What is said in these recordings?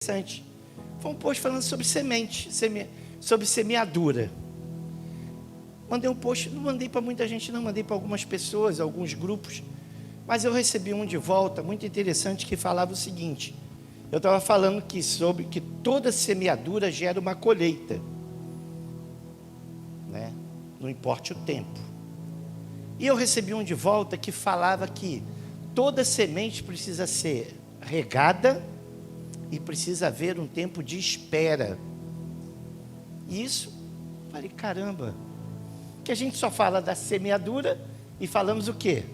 interessante. Foi um post falando sobre semente, sobre semeadura. Mandei um post, não mandei para muita gente, não, mandei para algumas pessoas, alguns grupos, mas eu recebi um de volta, muito interessante, que falava o seguinte: eu estava falando sobre que toda semeadura gera uma colheita, né? Não importa o tempo. E eu recebi um de volta que falava que toda semente precisa ser regada e precisa haver um tempo de espera. E isso, falei, caramba, que a gente só fala da semeadura e falamos o quê?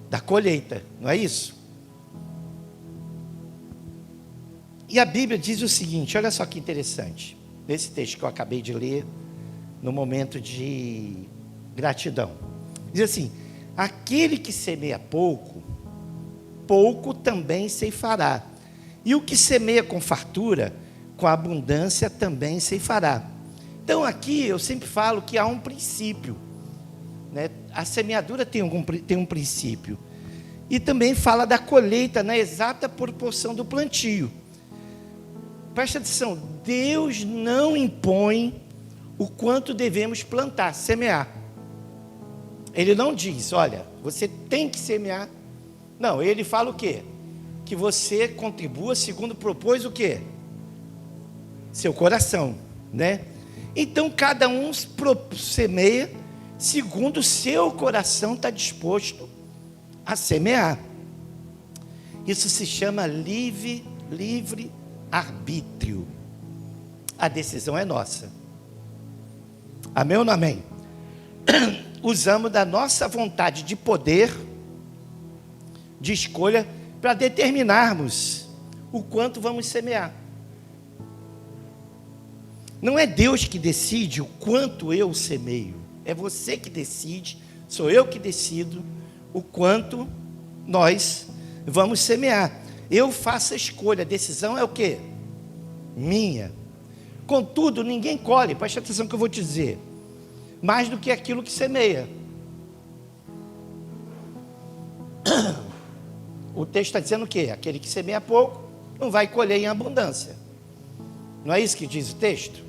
Da colheita, não é isso? E a Bíblia diz o seguinte, olha só que interessante, nesse texto que eu acabei de ler, no momento de gratidão. Diz assim: aquele que semeia pouco, pouco também ceifará. E o que semeia com fartura, com abundância também ceifará. Então aqui eu sempre falo que há um princípio, né? A semeadura tem um princípio. E também fala da colheita na exata proporção do plantio. Presta atenção, Deus não impõe o quanto devemos plantar, semear. Ele não diz, olha, você tem que semear. Não, ele fala o quê? Que você contribua segundo propôs o quê? Seu coração, né? Então cada um semeia segundo o seu coração está disposto a semear. Isso se chama livre arbítrio. A decisão é nossa. Amém ou não amém? Usamos da nossa vontade de poder, de escolha, para determinarmos o quanto vamos semear. Não é Deus que decide o quanto eu semeio, é você que decide, sou eu que decido o quanto nós vamos semear. Eu faço a escolha, a decisão é o quê? Minha. Contudo, ninguém colhe, preste atenção que eu vou te dizer, mais do que aquilo que semeia. O texto está dizendo o quê? Aquele que semeia pouco, não vai colher em abundância. Não é isso que diz o texto?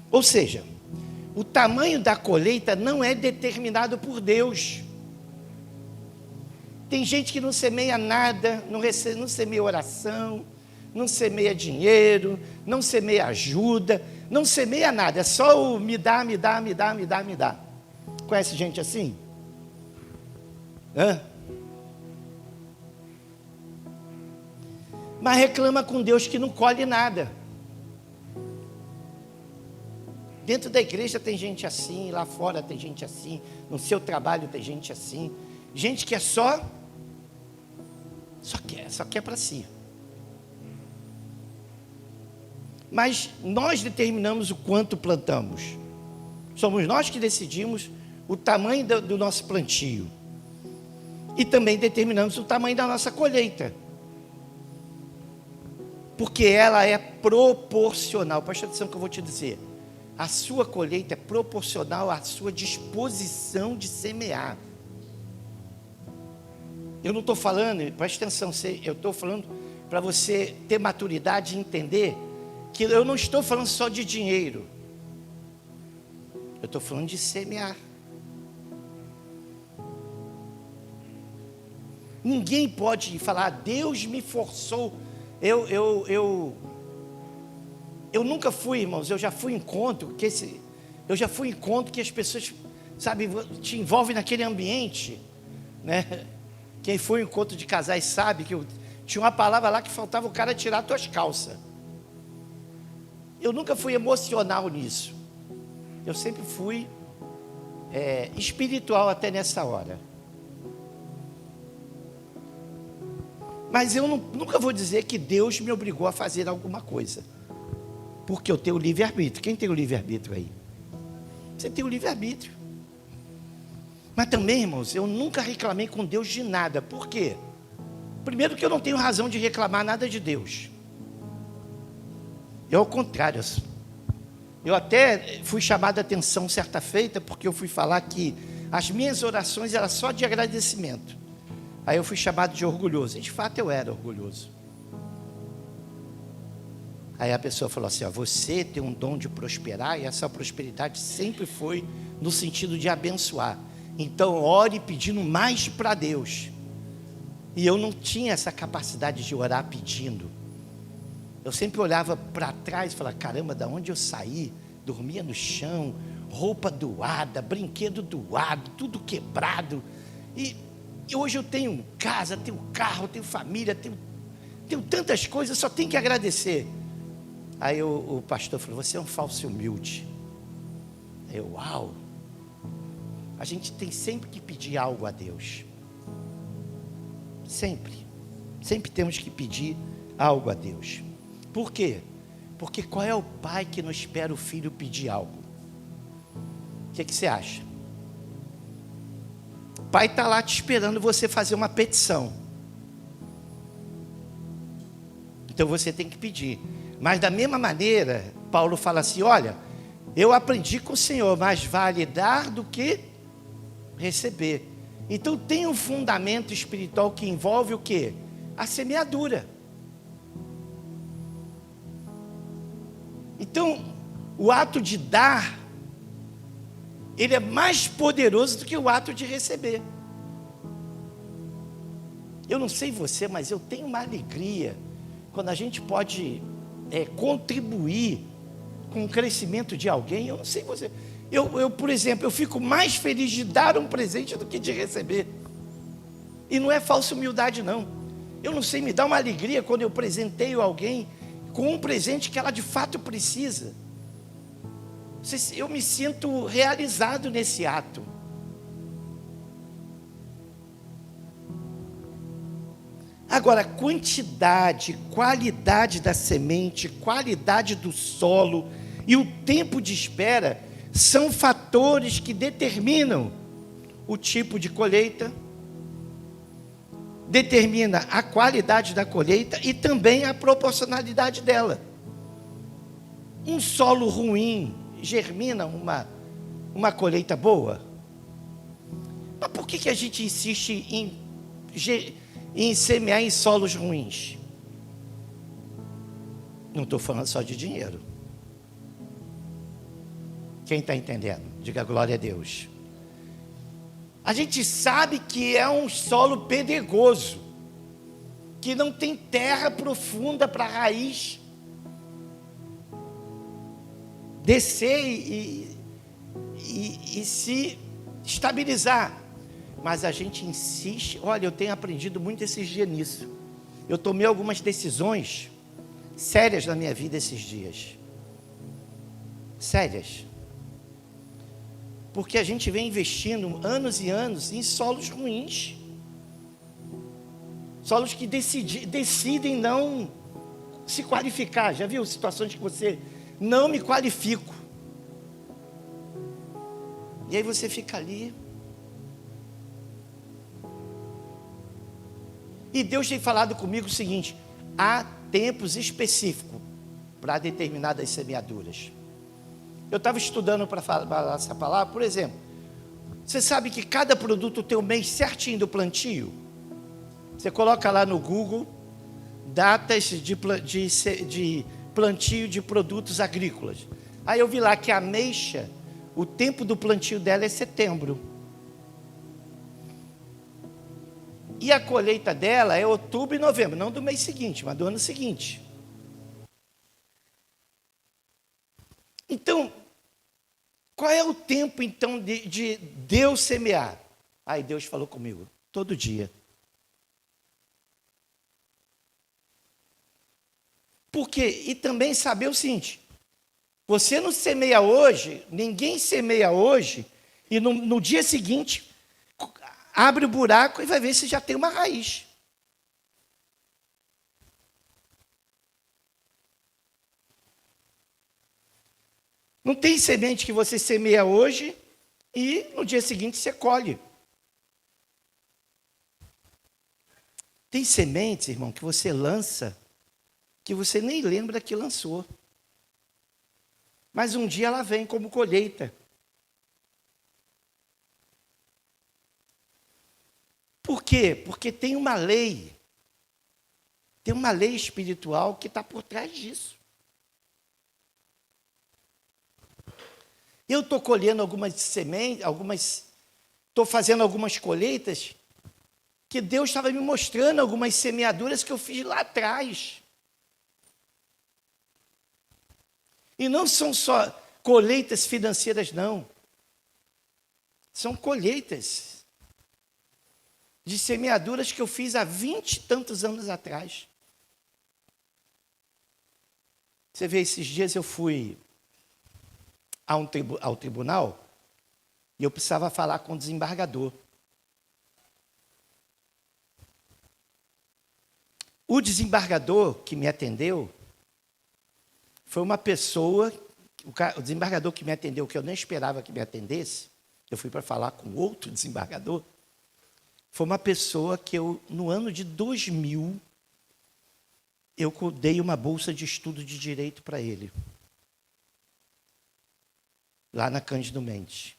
Ou seja, o tamanho da colheita não é determinado por Deus. Tem gente que não semeia nada, não semeia oração, não semeia dinheiro, não semeia ajuda, não semeia nada, é só o me dá, me dá, me dá, me dá, me dá. Conhece gente assim? Mas reclama com Deus que não colhe nada. Dentro da igreja tem gente assim, lá fora tem gente assim, no seu trabalho tem gente assim, gente que é só quer para si. Mas nós determinamos o quanto plantamos. Somos nós que decidimos o tamanho do nosso plantio. E também determinamos o tamanho da nossa colheita. Porque ela é proporcional. Presta atenção que eu vou te dizer. A sua colheita é proporcional à sua disposição de semear. Eu não estou falando, presta atenção, eu estou falando para você ter maturidade e entender que eu não estou falando só de dinheiro. Eu estou falando de semear. Ninguém pode falar, Deus me forçou. Eu nunca fui, irmãos, eu já fui em encontro que as pessoas, sabe, te envolvem naquele ambiente, né? Quem foi em encontro de casais sabe que tinha uma palavra lá que faltava o cara tirar as tuas calças. Eu nunca fui emocional nisso. Eu sempre fui espiritual até nessa hora. Mas eu nunca vou dizer que Deus me obrigou a fazer alguma coisa. Porque eu tenho o livre-arbítrio. Quem tem o livre-arbítrio aí? Você tem o livre-arbítrio. Mas também, irmãos, eu nunca reclamei com Deus de nada. Por quê? Primeiro que eu não tenho razão de reclamar nada de Deus. Eu ao contrário. Eu até fui chamado a atenção certa feita, porque eu fui falar que as minhas orações eram só de agradecimento. Aí eu fui chamado de orgulhoso. E de fato eu era orgulhoso. Aí a pessoa falou assim, ó, você tem um dom de prosperar, e essa prosperidade sempre foi no sentido de abençoar. Então ore pedindo mais para Deus. E eu não tinha essa capacidade de orar pedindo. Eu sempre olhava para trás e falava, caramba, da onde eu saí? Dormia no chão, roupa doada, brinquedo doado, tudo quebrado. E hoje eu tenho casa, tenho carro, tenho família, tenho tantas coisas, só tenho que agradecer. Aí o pastor falou, você é um falso humilde. Eu, uau. A gente tem sempre que pedir algo a Deus. Sempre temos que pedir algo a Deus. Por quê? Porque qual é o pai que não espera o filho pedir algo? O que você acha? O pai está lá te esperando você fazer uma petição. Então você tem que pedir. Mas da mesma maneira, Paulo fala assim, olha, eu aprendi com o Senhor, mais vale dar do que receber. Então tem um fundamento espiritual que envolve o quê? A semeadura. Então, o ato de dar, ele é mais poderoso do que o ato de receber. Eu não sei você, mas eu tenho uma alegria quando a gente pode contribuir com o crescimento de alguém. Eu não sei você. Eu, por exemplo, eu fico mais feliz de dar um presente do que de receber. E não é falsa humildade, não. Eu não sei, me dá uma alegria quando eu presenteio alguém com um presente que ela de fato precisa. Eu me sinto realizado nesse ato. Agora, quantidade, qualidade da semente, qualidade do solo e o tempo de espera são fatores que determinam o tipo de colheita, determina a qualidade da colheita e também a proporcionalidade dela. Um solo ruim germina uma colheita boa? Mas por que a gente insiste em semear em solos ruins? Não estou falando só de dinheiro. Quem está entendendo? Diga glória a Deus. A gente sabe que é um solo pedregoso, que não tem terra profunda para a raiz descer e se estabilizar. Mas a gente insiste. Olha, eu tenho aprendido muito esses dias nisso. Eu tomei algumas decisões sérias na minha vida esses dias. Sérias. Porque a gente vem investindo anos e anos em solos ruins. Solos que decidem não se qualificar. Já viu situações que você não me qualifico? E aí você fica ali. E Deus tem falado comigo o seguinte: há tempos específicos para determinadas semeaduras. Eu estava estudando para falar essa palavra, por exemplo, você sabe que cada produto tem um mês certinho do plantio? Você coloca lá no Google, datas de plantio de produtos agrícolas. Aí eu vi lá que a ameixa, o tempo do plantio dela é setembro. E a colheita dela é outubro e novembro, não do mês seguinte, mas do ano seguinte. Então, qual é o tempo então de Deus semear? Aí Deus falou comigo, todo dia. Por quê? E também saber o seguinte, você não semeia hoje, ninguém semeia hoje, e no dia seguinte, abre o buraco e vai ver se já tem uma raiz. Não tem semente que você semeia hoje e no dia seguinte você colhe. Tem sementes, irmão, que você lança, que você nem lembra que lançou. Mas um dia ela vem como colheita. Por quê? Porque tem uma lei espiritual que está por trás disso. Eu estou colhendo algumas sementes, estou fazendo algumas colheitas, que Deus estava me mostrando algumas semeaduras que eu fiz lá atrás. E não são só colheitas financeiras, não. São colheitas de semeaduras que eu fiz há 20 e tantos anos atrás. Você vê, esses dias eu fui ao tribunal e eu precisava falar com o desembargador. O desembargador que me atendeu foi uma pessoa, o desembargador que me atendeu, que eu nem esperava que me atendesse, eu fui para falar com outro desembargador, foi uma pessoa que no ano de 2000, eu dei uma bolsa de estudo de direito para ele, lá na Cândido Mendes.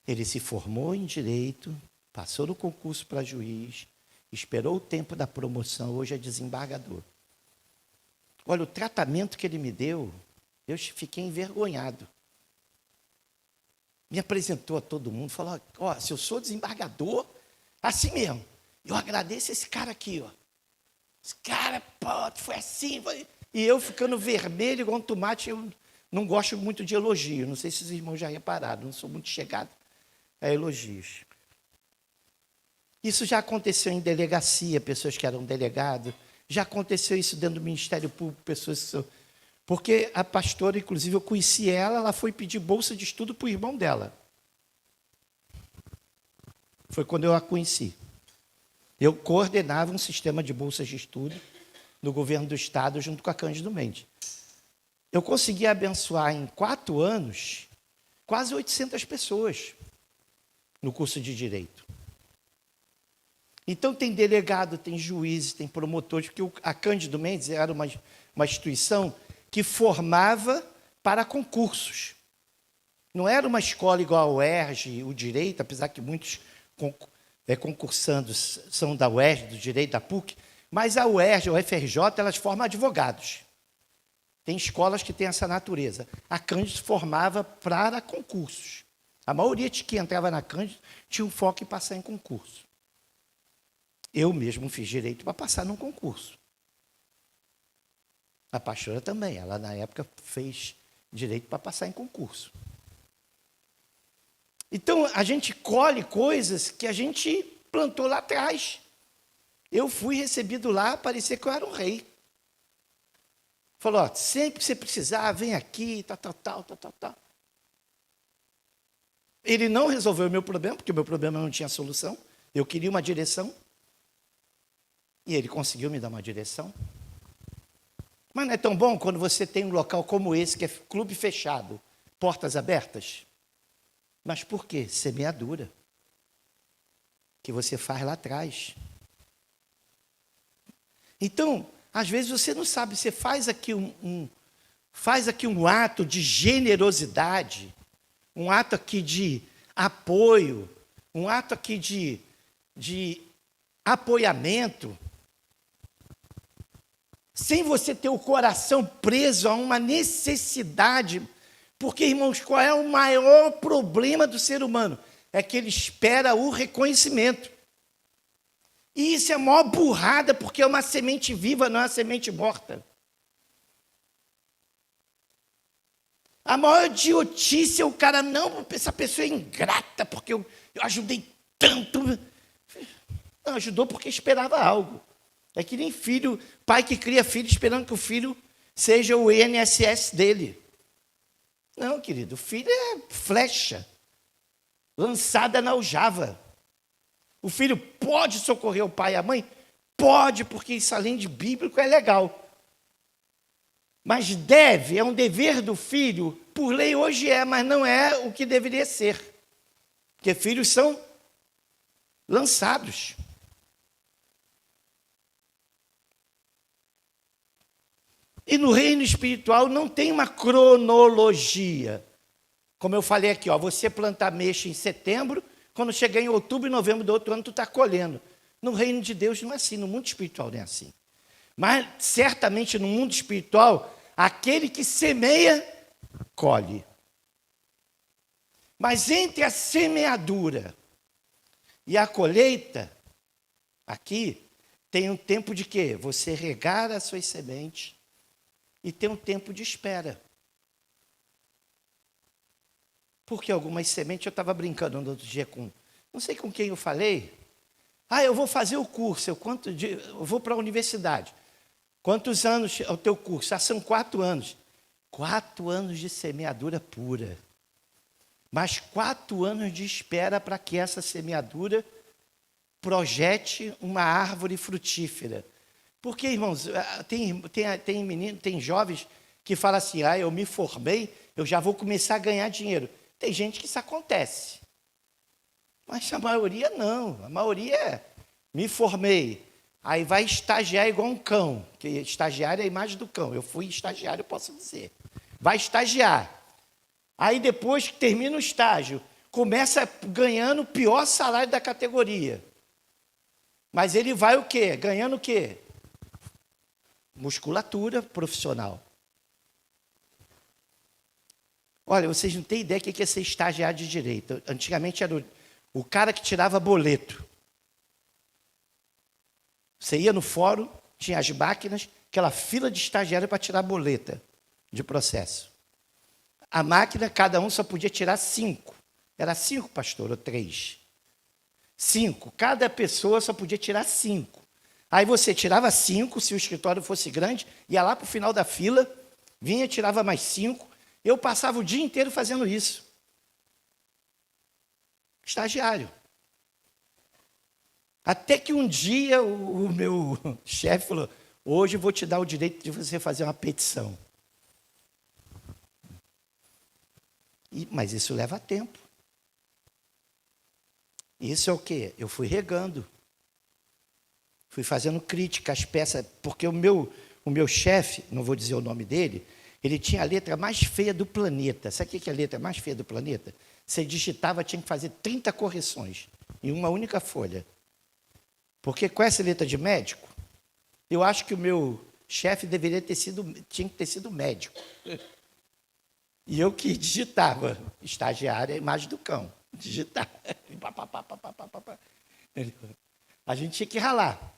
Ele se formou em direito, passou no concurso para juiz, esperou o tempo da promoção, hoje é desembargador. Olha, o tratamento que ele me deu, eu fiquei envergonhado. Me apresentou a todo mundo, falou, ó, se eu sou desembargador, assim mesmo, eu agradeço esse cara aqui, ó. Esse cara, pô, foi assim, foi... E eu ficando vermelho igual um tomate, eu não gosto muito de elogio, não sei se os irmãos já repararam, não sou muito chegado a elogios. Isso já aconteceu em delegacia, pessoas que eram delegados, já aconteceu isso dentro do Ministério Público, pessoas que são... Porque a pastora, inclusive, eu conheci ela foi pedir bolsa de estudo para o irmão dela. Foi quando eu a conheci. Eu coordenava um sistema de bolsas de estudo no governo do Estado, junto com a Cândido Mendes. Eu consegui abençoar em 4 anos quase 800 pessoas no curso de Direito. Então, tem delegado, tem juízes, tem promotores, porque a Cândido Mendes era uma instituição que formava para concursos. Não era uma escola igual a UERJ, o Direito, apesar que muitos concursandos são da UERJ, do Direito, da PUC, mas a UERJ, a UFRJ, elas formam advogados. Tem escolas que têm essa natureza. A Cândido formava para concursos. A maioria de quem entrava na Cândido tinha um foco em passar em concurso. Eu mesmo fiz direito para passar num concurso. A pastora também, ela na época fez direito para passar em concurso. Então, a gente colhe coisas que a gente plantou lá atrás. Eu fui recebido lá, parecia que eu era um rei. Falou, ó, sempre que você precisar, vem aqui, tal. Ele não resolveu o meu problema, porque o meu problema não tinha solução. Eu queria uma direção. E ele conseguiu me dar uma direção. Mas não é tão bom quando você tem um local como esse, que é clube fechado, portas abertas? Mas por quê? Semeadura. Que você faz lá atrás. Então, às vezes você não sabe, você faz aqui um ato de generosidade, um ato aqui de apoio, um ato aqui de apoiamento, sem você ter o coração preso a uma necessidade, porque, irmãos, qual é o maior problema do ser humano? É que ele espera o reconhecimento. E isso é a maior burrada, porque é uma semente viva, não é uma semente morta. A maior idiotice é o cara, não, essa pessoa é ingrata, porque eu ajudei tanto. Não, ajudou porque esperava algo. É que nem filho, pai que cria filho esperando que o filho seja o INSS dele. Não, querido, o filho é flecha, lançada na aljava. O filho pode socorrer o pai e a mãe? Pode, porque isso além de bíblico é legal. Mas deve, é um dever do filho, por lei hoje é, mas não é o que deveria ser. Porque filhos são lançados. E no reino espiritual não tem uma cronologia. Como eu falei aqui, ó, você planta ameixa em setembro, quando chegar em outubro e novembro do outro ano, tu está colhendo. No reino de Deus não é assim, no mundo espiritual não é assim. Mas certamente no mundo espiritual, aquele que semeia, colhe. Mas entre a semeadura e a colheita, aqui, tem um tempo de quê? Você regar as suas sementes e tem um tempo de espera. Porque algumas sementes, eu estava brincando no outro dia com, não sei com quem eu falei, eu vou fazer o curso, eu vou para a universidade. Quantos anos é o teu curso? São 4 anos. 4 anos de semeadura pura. Mas 4 anos de espera para que essa semeadura projete uma árvore frutífera. Porque, irmãos, tem jovens que falam assim, eu me formei, eu já vou começar a ganhar dinheiro. Tem gente que isso acontece. Mas a maioria não. A maioria me formei. Aí vai estagiar igual um cão, que estagiário é a imagem do cão. Eu fui estagiário, posso dizer. Vai estagiar. Aí depois que termina o estágio, começa ganhando o pior salário da categoria. Mas ele vai o quê? Ganhando o quê? Musculatura profissional. Olha, vocês não têm ideia do que é ser estagiário de direito. Antigamente era o cara que tirava boleto. Você ia no fórum, tinha as máquinas, aquela fila de estagiário para tirar boleta de processo. A máquina, cada um só podia tirar 5. Era 5, pastor, ou 3? 5. Cada pessoa só podia tirar 5. Aí você tirava 5, se o escritório fosse grande, ia lá para o final da fila, vinha, tirava mais 5. Eu passava o dia inteiro fazendo isso. Estagiário. Até que um dia o meu chefe falou, hoje eu vou te dar o direito de você fazer uma petição. Mas isso leva tempo. Isso é o quê? Eu fui regando. Fui fazendo crítica às peças, porque o meu chefe, não vou dizer o nome dele, ele tinha a letra mais feia do planeta. Sabe o que é a letra mais feia do planeta? Você digitava, tinha que fazer 30 correções em uma única folha. Porque com essa letra de médico, eu acho que o meu chefe tinha que ter sido médico. E eu que digitava, estagiário é a imagem do cão. Digitar. A gente tinha que ralar.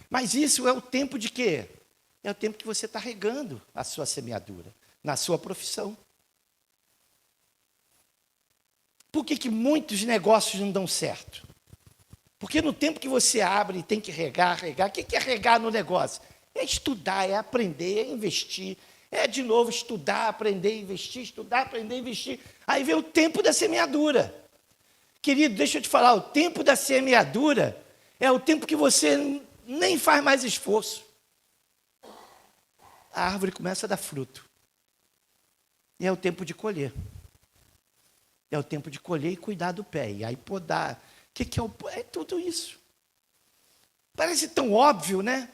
Mas isso é o tempo de quê? É o tempo que você está regando a sua semeadura, na sua profissão. Por que muitos negócios não dão certo? Porque no tempo que você abre e tem que regar, o que é regar no negócio? É estudar, é aprender, é investir. É de novo estudar, aprender, investir, estudar, aprender, investir. Aí vem o tempo da semeadura. Querido, deixa eu te falar, o tempo da semeadura é o tempo que você nem faz mais esforço. A árvore começa a dar fruto. E é o tempo de colher. É o tempo de colher e cuidar do pé. E aí podar. O que é tudo isso? Parece tão óbvio, né?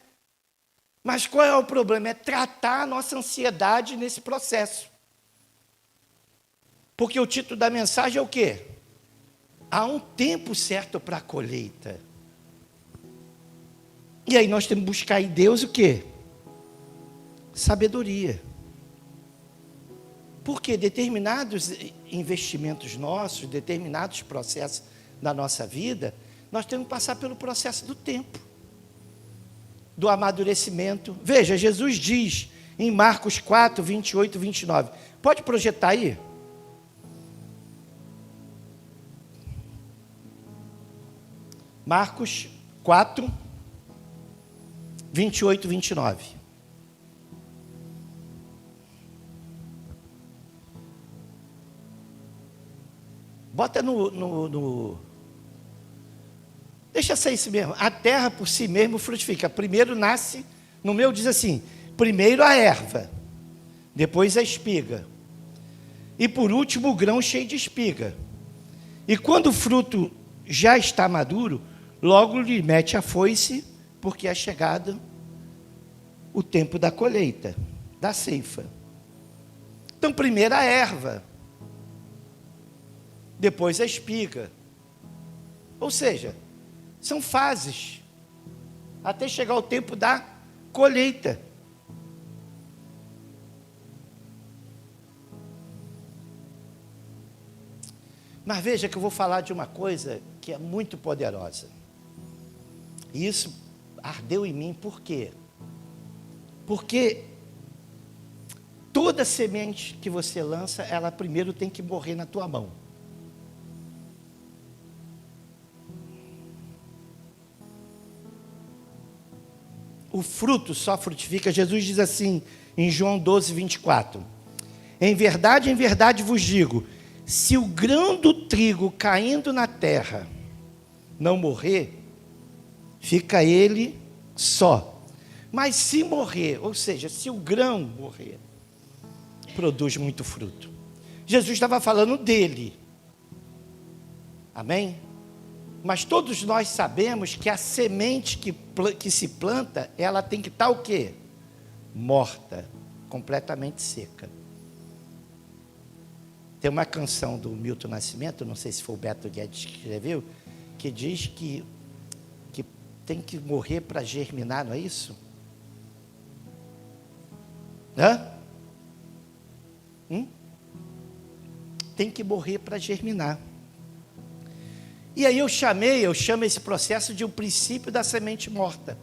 Mas qual é o problema? É tratar a nossa ansiedade nesse processo. Porque o título da mensagem é o quê? Há um tempo certo para a colheita. E aí nós temos que buscar em Deus o quê? Sabedoria. Porque determinados investimentos nossos, determinados processos da nossa vida, nós temos que passar pelo processo do tempo, do amadurecimento. Veja, Jesus diz em Marcos 4, 28 e 29. Pode projetar aí? Marcos 4, 28 e 29. Bota no... Deixa ser isso mesmo. A terra por si mesmo frutifica. Primeiro nasce, no meu diz assim, primeiro a erva, depois a espiga. E por último o grão cheio de espiga. E quando o fruto já está maduro, logo lhe mete a foice, porque é chegado o tempo da colheita, da ceifa. Então primeiro a erva, depois a espiga. Ou seja, são fases, até chegar o tempo da colheita. Mas veja que eu vou falar de uma coisa que é muito poderosa. E isso ardeu em mim, por quê? Porque toda semente que você lança, ela primeiro tem que morrer na tua mão. O fruto só frutifica. Jesus diz assim, em João 12, 24. Em verdade vos digo, se o grão do trigo caindo na terra não morrer, fica ele só. Mas se morrer, ou seja, se o grão morrer, produz muito fruto. Jesus estava falando dele. Amém? Mas todos nós sabemos que a semente que se planta, ela tem que estar o quê? Morta, completamente seca. Tem uma canção do Milton Nascimento, não sei se foi o Beto Guedes que escreveu, que diz que tem que morrer para germinar, não é isso? Tem que morrer para germinar. E aí eu chamo esse processo de o princípio da semente morta.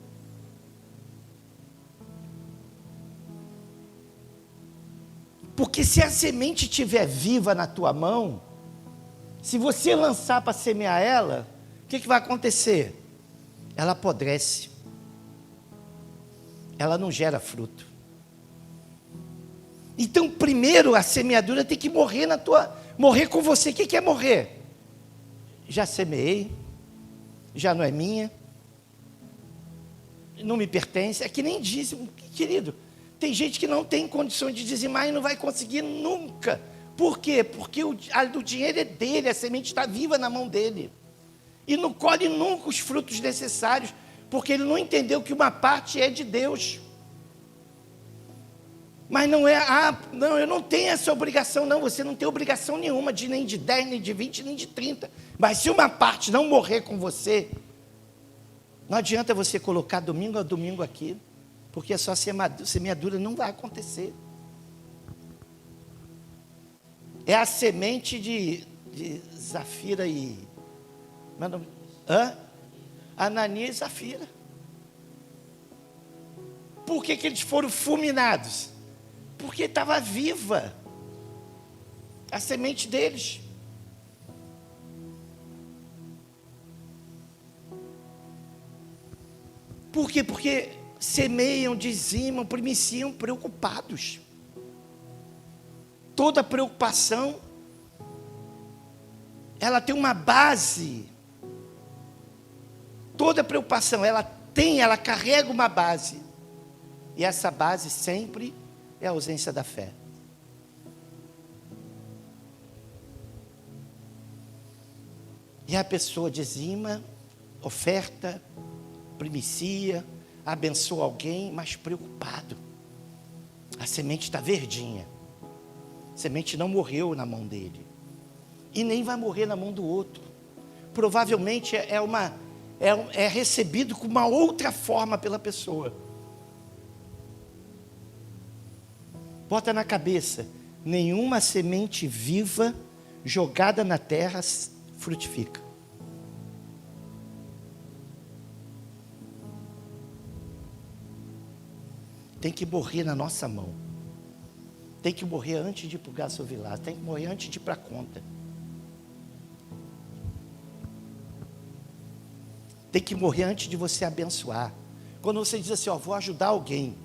Porque se a semente estiver viva na tua mão, se você lançar para semear ela, o que vai acontecer? Ela apodrece. Ela não gera fruto. Então, primeiro a semeadura tem que morrer com você. O que é morrer? Já semeei, já não é minha, não me pertence. É que nem dízimo, querido. Tem gente que não tem condições de dizimar e não vai conseguir nunca. Por quê? Porque o dinheiro é dele, a semente está viva na mão dele. E não colhe nunca os frutos necessários, porque ele não entendeu que uma parte é de Deus. Mas não é, não, eu não tenho essa obrigação, não. Você não tem obrigação nenhuma, nem de 10, nem de 20, nem de 30. Mas se uma parte não morrer com você, não adianta você colocar domingo a domingo aqui, porque a sua semeadura não vai acontecer. É a semente de Zafira e... Ananias e Zafira. Por que eles foram fulminados? Porque estava viva a semente deles. Por quê? Porque semeiam, dizimam, primiciam preocupados. Toda preocupação, ela tem uma base. Toda preocupação, ela carrega uma base. E essa base sempre é a ausência da fé. E a pessoa dizima, oferta, primicia, abençoa alguém, mas preocupado. A semente está verdinha. A semente não morreu na mão dele. E nem vai morrer na mão do outro. Provavelmente é recebido com uma outra forma pela pessoa. Bota na cabeça, nenhuma semente viva jogada na terra frutifica. Tem que morrer na nossa mão. Tem que morrer antes de ir para o gasovilar. Tem que morrer antes de ir para a conta. Tem que morrer antes de você abençoar. Quando você diz assim, vou ajudar alguém.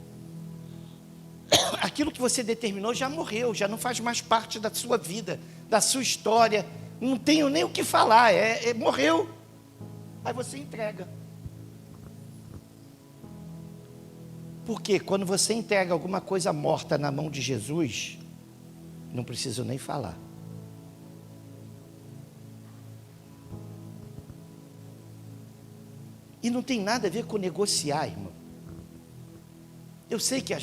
Aquilo que você determinou já morreu, já não faz mais parte da sua vida, da sua história. Não tenho nem o que falar, morreu. Aí você entrega. Porque quando você entrega alguma coisa morta na mão de Jesus, não preciso nem falar. E não tem nada a ver com negociar, irmão. Eu sei que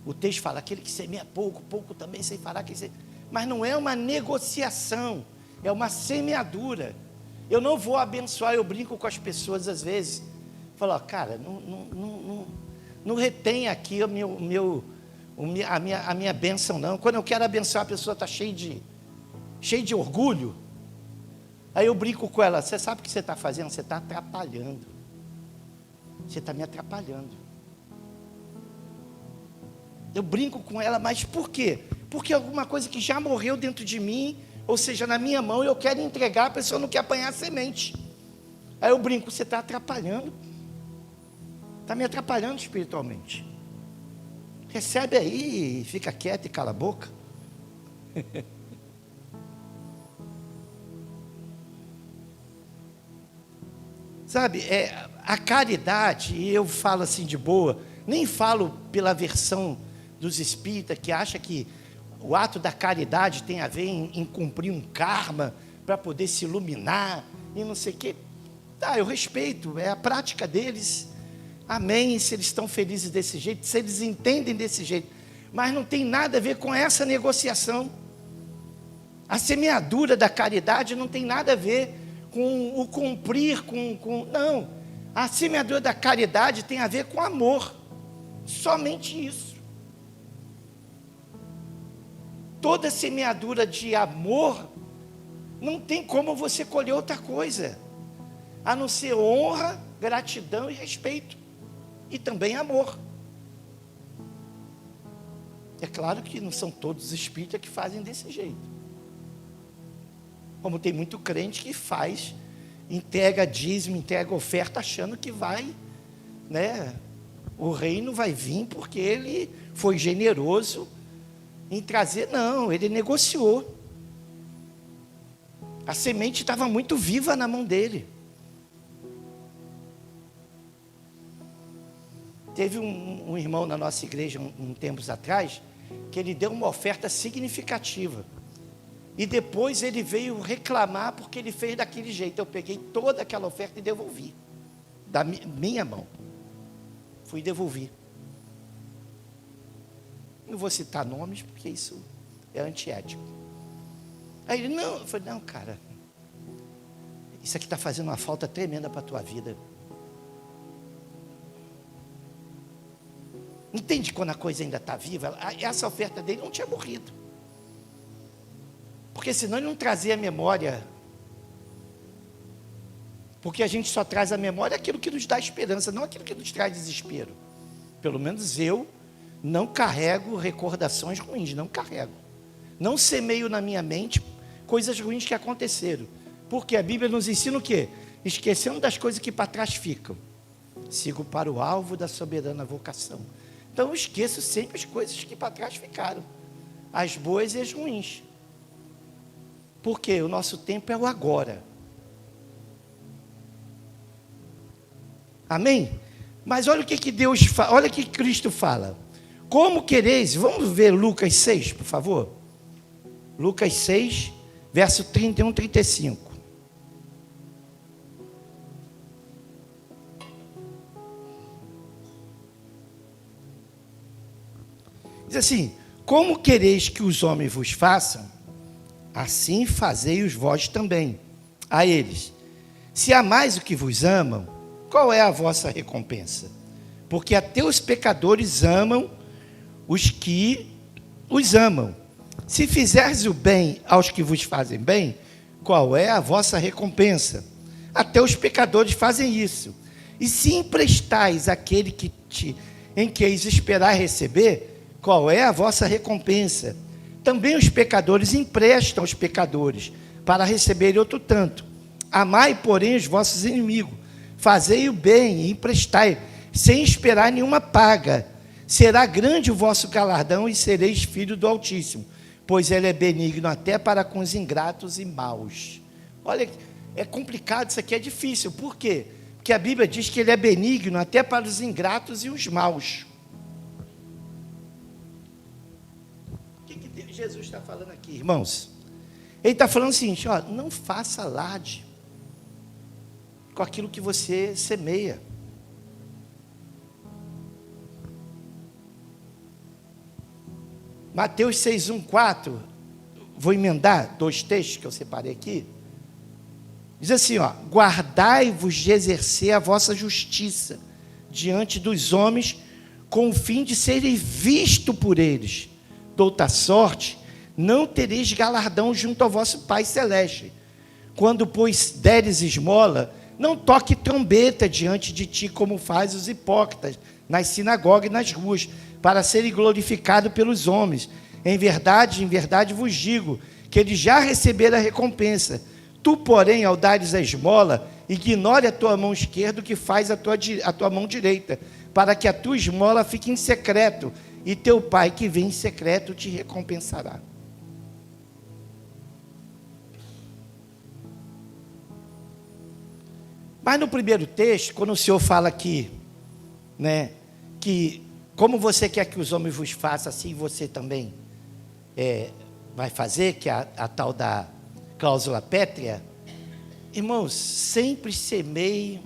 o texto fala, aquele que semeia pouco, pouco também sem falar que mas não é uma negociação, é uma semeadura. Eu não vou abençoar, eu brinco com as pessoas às vezes. Falo, cara, não retém aqui a minha bênção não. Quando eu quero abençoar, a pessoa está cheia de orgulho. Aí eu brinco com ela, você sabe o que você está fazendo? Você está atrapalhando. Você está me atrapalhando. Eu brinco com ela, mas por quê? Porque é alguma coisa que já morreu dentro de mim, ou seja, na minha mão, eu quero entregar, a pessoa não quer apanhar a semente. Aí eu brinco, você está atrapalhando. Está me atrapalhando espiritualmente. Recebe aí, fica quieto e cala a boca. Sabe, a caridade, e eu falo assim de boa, nem falo pela versão dos espíritas que acha que o ato da caridade tem a ver em cumprir um karma para poder se iluminar e não sei o quê. Tá, eu respeito, é a prática deles. Amém, se eles estão felizes desse jeito, se eles entendem desse jeito. Mas não tem nada a ver com essa negociação. A semeadura da caridade não tem nada a ver com o cumprir, não. A semeadura da caridade tem a ver com amor. Somente isso. Toda semeadura de amor, não tem como você colher outra coisa, a não ser honra, gratidão e respeito. E também amor. É claro que não são todos os espíritas que fazem desse jeito. Como tem muito crente que faz, entrega dízimo, entrega oferta, achando que vai, né? O reino vai vir porque ele foi generoso em trazer. Não, ele negociou. A semente estava muito viva na mão dele. Teve um irmão na nossa igreja, um tempos atrás, que ele deu uma oferta significativa. E depois ele veio reclamar porque ele fez daquele jeito. Eu peguei toda aquela oferta e devolvi. Da minha mão. Fui devolver. Não vou citar nomes porque isso é antiético. Aí ele, não, eu falei, não, cara, isso aqui está fazendo uma falta tremenda para a tua vida. Entende quando a coisa ainda está viva? Essa oferta dele não tinha morrido. Porque senão ele não trazia a memória. Porque a gente só traz a memória aquilo que nos dá esperança, não aquilo que nos traz desespero. Pelo menos eu não carrego recordações ruins, não carrego. Não semeio na minha mente coisas ruins que aconteceram. Porque a Bíblia nos ensina o quê? Esquecendo das coisas que para trás ficam. Sigo para o alvo da soberana vocação. Então eu esqueço sempre as coisas que para trás ficaram. As boas e as ruins. Porque o nosso tempo é o agora. Amém? Mas olha o que Deus fala, olha o que Cristo fala. Como quereis, vamos ver Lucas 6, por favor. Lucas 6, verso 31, 35. Diz assim, como quereis que os homens vos façam, assim fazei-os vós também a eles. Se amais o que vos amam, qual é a vossa recompensa? Porque até os pecadores amam os que os amam. Se fizerdes o bem aos que vos fazem bem, qual é a vossa recompensa? Até os pecadores fazem isso. E se emprestais àquele em que esperar receber, qual é a vossa recompensa? Também os pecadores emprestam aos pecadores, para receberem outro tanto. Amai, porém, os vossos inimigos, fazei o bem e emprestai, sem esperar nenhuma paga. Será grande o vosso galardão e sereis filho do Altíssimo, pois ele é benigno até para com os ingratos e maus. Olha, é complicado, isso aqui é difícil. Por quê? Porque a Bíblia diz que ele é benigno até para os ingratos e os maus. Jesus está falando aqui, irmãos? Ele está falando o seguinte, ó, não faça alarde com aquilo que você semeia. Mateus 6, 1, 4, vou emendar 2 textos que eu separei aqui. Diz assim, ó, guardai-vos de exercer a vossa justiça diante dos homens, com o fim de serem vistos por eles. De outra sorte, não tereis galardão junto ao vosso Pai Celeste. quando, pois, deres esmola, não toque trombeta diante de ti, como faz os hipócritas, nas sinagogas e nas ruas, para serem glorificados pelos homens. Em verdade vos digo, que eles já receberam a recompensa. Tu, porém, ao dares a esmola, ignore a tua mão esquerda o que faz a tua mão direita, para que a tua esmola fique em secreto, e teu pai que vem em secreto te recompensará. Mas no primeiro texto, quando o Senhor fala aqui, né, que como você quer que os homens vos façam, assim você também vai fazer, que é a tal da cláusula pétrea. Irmãos, sempre semei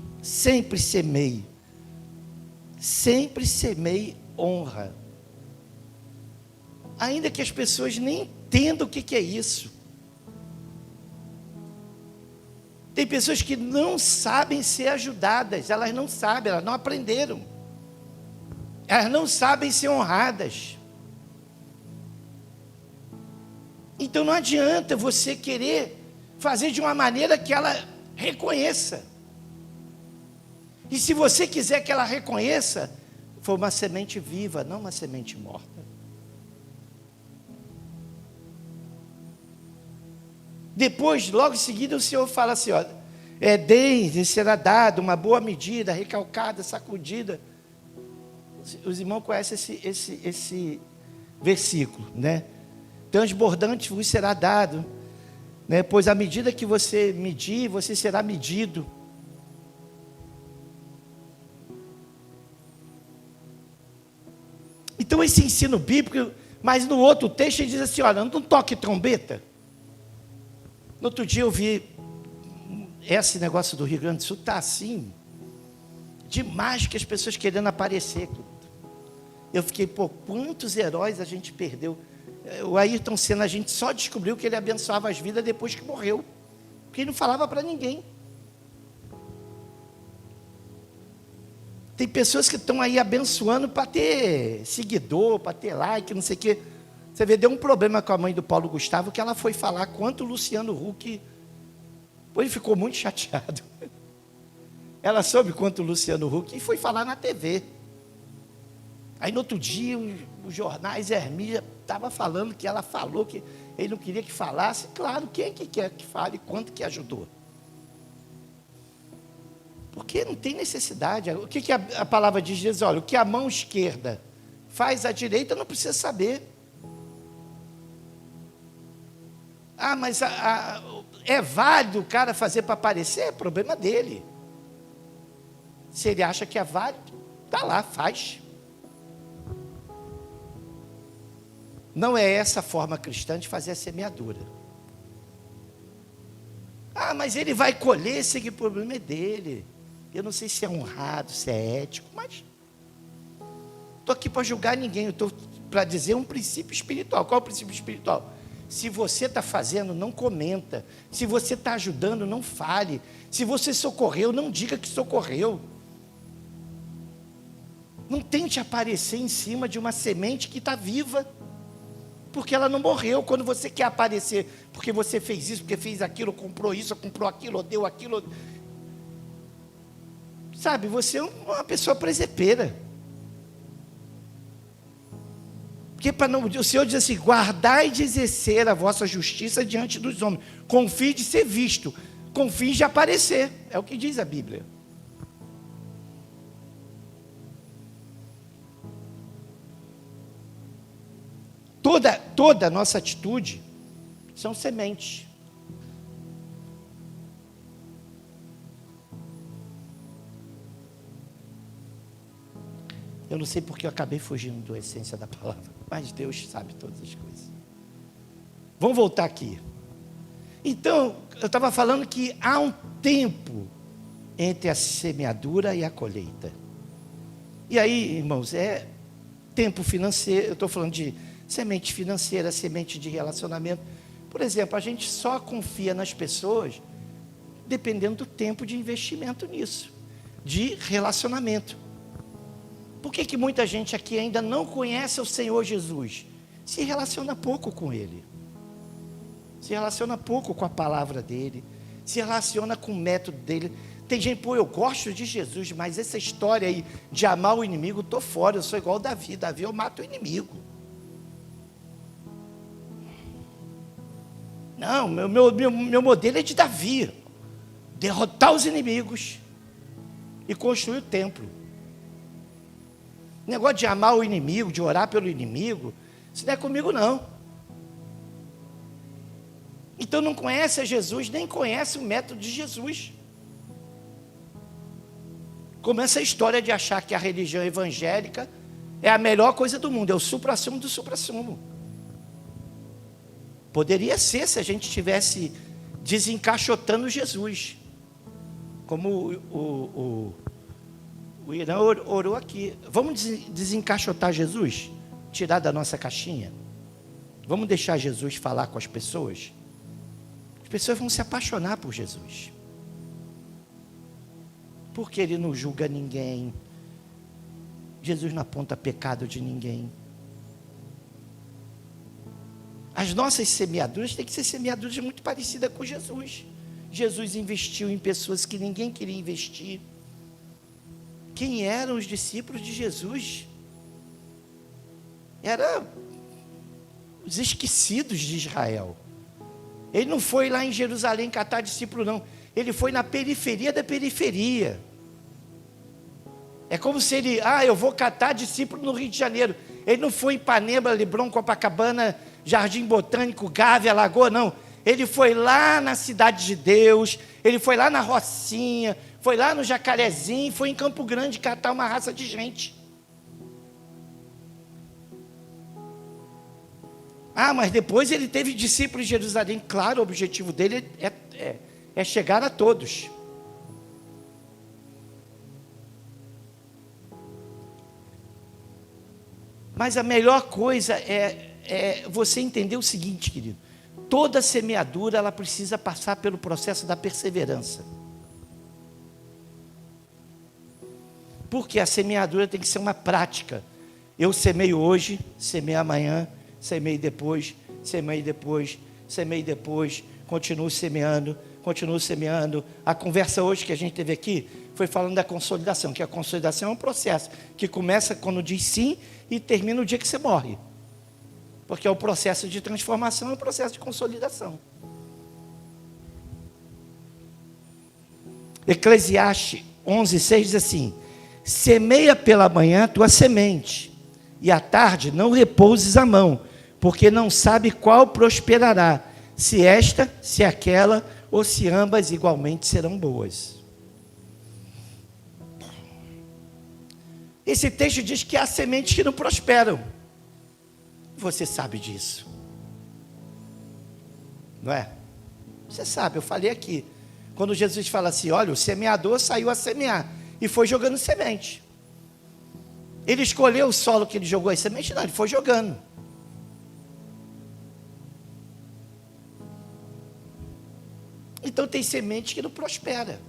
honra. Ainda que as pessoas nem entendam o que é isso. Tem pessoas que não sabem ser ajudadas, elas não sabem, elas não aprenderam. Elas não sabem ser honradas. Então não adianta você querer fazer de uma maneira que ela reconheça. E se você quiser que ela reconheça, foi uma semente viva, não uma semente morta. Depois, logo em seguida, o Senhor fala assim, ó, deem, será dado uma boa medida, recalcada, sacudida. Os irmãos conhecem esse versículo, né? Transbordante vos será dado, né? Pois à medida que você medir, você será medido. Então esse ensino bíblico, mas no outro texto ele diz assim, olha, não toque trombeta. No outro dia eu vi, esse negócio do Rio Grande do Sul está assim, demais, que as pessoas querendo aparecer. Eu fiquei, quantos heróis a gente perdeu. O Ayrton Senna, a gente só descobriu que ele abençoava as vidas depois que morreu, porque ele não falava para ninguém. Tem pessoas que estão aí abençoando para ter seguidor, para ter like, não sei o quê. Você vê, deu um problema com a mãe do Paulo Gustavo, que ela foi falar quanto o Luciano Huck, ele ficou muito chateado. Ela soube quanto o Luciano Huck e foi falar na TV. Aí no outro dia, os jornais, Hermínia estava falando que ela falou que ele não queria que falasse. Claro, quem é que quer que fale, quanto que ajudou? Porque não tem necessidade. O que a palavra diz? Diz, olha, o que a mão esquerda faz, a direita não precisa saber. Ah, mas é válido o cara fazer para aparecer? É problema dele. Se ele acha que é válido, está lá, faz. Não é essa a forma cristã de fazer a semeadura. Ah, mas ele vai colher, esse que o problema é dele. Eu não sei se é honrado, se é ético, mas estou aqui para julgar ninguém, eu estou para dizer um princípio espiritual. Qual é o princípio espiritual? Se você está fazendo, não comenta. Se você está ajudando, não fale. Se você socorreu, não diga que socorreu. Não tente aparecer em cima de uma semente que está viva, porque ela não morreu. Quando você quer aparecer, porque você fez isso, porque fez aquilo, comprou isso, comprou aquilo, deu aquilo. Sabe, você é uma pessoa presepeira. Porque o Senhor diz assim, guardai de exercer a vossa justiça diante dos homens, com fim de ser visto, com fim de aparecer, é o que diz a Bíblia. Toda a nossa atitude são sementes. Eu não sei porque eu acabei fugindo da essência da palavra, mas Deus sabe todas as coisas. Vamos voltar aqui. Então, eu estava falando que há um tempo entre a semeadura e a colheita. E aí, irmãos, é tempo financeiro, eu estou falando de semente financeira, semente de relacionamento. Por exemplo, a gente só confia nas pessoas dependendo do tempo de investimento nisso, de relacionamento. Por que muita gente aqui ainda não conhece o Senhor Jesus? Se relaciona pouco com Ele. Se relaciona pouco com a palavra dEle. se relaciona com o método dele. Tem gente, pô, eu gosto de Jesus, mas essa história aí de amar o inimigo, estou fora, eu sou igual Davi. Davi, eu mato o inimigo. Não, meu modelo é de Davi. Derrotar os inimigos e construir o templo. Negócio de amar o inimigo, de orar pelo inimigo, isso não é comigo não. Então não conhece a Jesus, nem conhece o método de Jesus. Começa a história de achar que a religião evangélica é a melhor coisa do mundo, é o suprassumo do suprassumo. Poderia ser se a gente estivesse desencaixotando Jesus, como o Irã orou aqui. Vamos desencaixotar Jesus? Tirar da nossa caixinha? Vamos deixar Jesus falar com as pessoas? As pessoas vão se apaixonar por Jesus. Porque Ele não julga ninguém. Jesus não aponta pecado de ninguém. As nossas semeaduras têm que ser semeaduras muito parecidas com Jesus. Jesus investiu em pessoas que ninguém queria investir. Quem eram os discípulos de Jesus? Eram os esquecidos de Israel. Ele não foi lá em Jerusalém catar discípulo, não. Ele foi na periferia da periferia. É como se ele, eu vou catar discípulo no Rio de Janeiro. Ele não foi em Ipanema, Leblon, Copacabana, Jardim Botânico, Gávea, Lagoa, não. Ele foi lá na Cidade de Deus, ele foi lá na Rocinha, foi lá no Jacarezinho, foi em Campo Grande catar uma raça de gente. Mas depois ele teve discípulos em Jerusalém. Claro, o objetivo dele é chegar a todos. Mas a melhor coisa é você entender o seguinte, querido. Toda semeadura, ela precisa passar pelo processo da perseverança. Porque a semeadura tem que ser uma prática. Eu semeio hoje, semeio amanhã, semeio depois, semeio depois, semeio depois, continuo semeando. A conversa hoje que a gente teve aqui foi falando da consolidação, que a consolidação é um processo que começa quando diz sim e termina o dia que você morre. Porque é o processo de transformação, é o processo de consolidação. Eclesiastes 11:6 diz assim: semeia pela manhã a tua semente, e à tarde não repouses a mão, porque não sabe qual prosperará, se esta, se aquela, ou se ambas igualmente serão boas. Esse texto diz que há sementes que não prosperam. Você sabe disso, não é? Você sabe, eu falei aqui. Quando Jesus fala assim, olha, o semeador saiu a semear e foi jogando semente. Ele escolheu o solo que ele jogou as sementes? Não, ele foi jogando. Então tem semente que não prospera.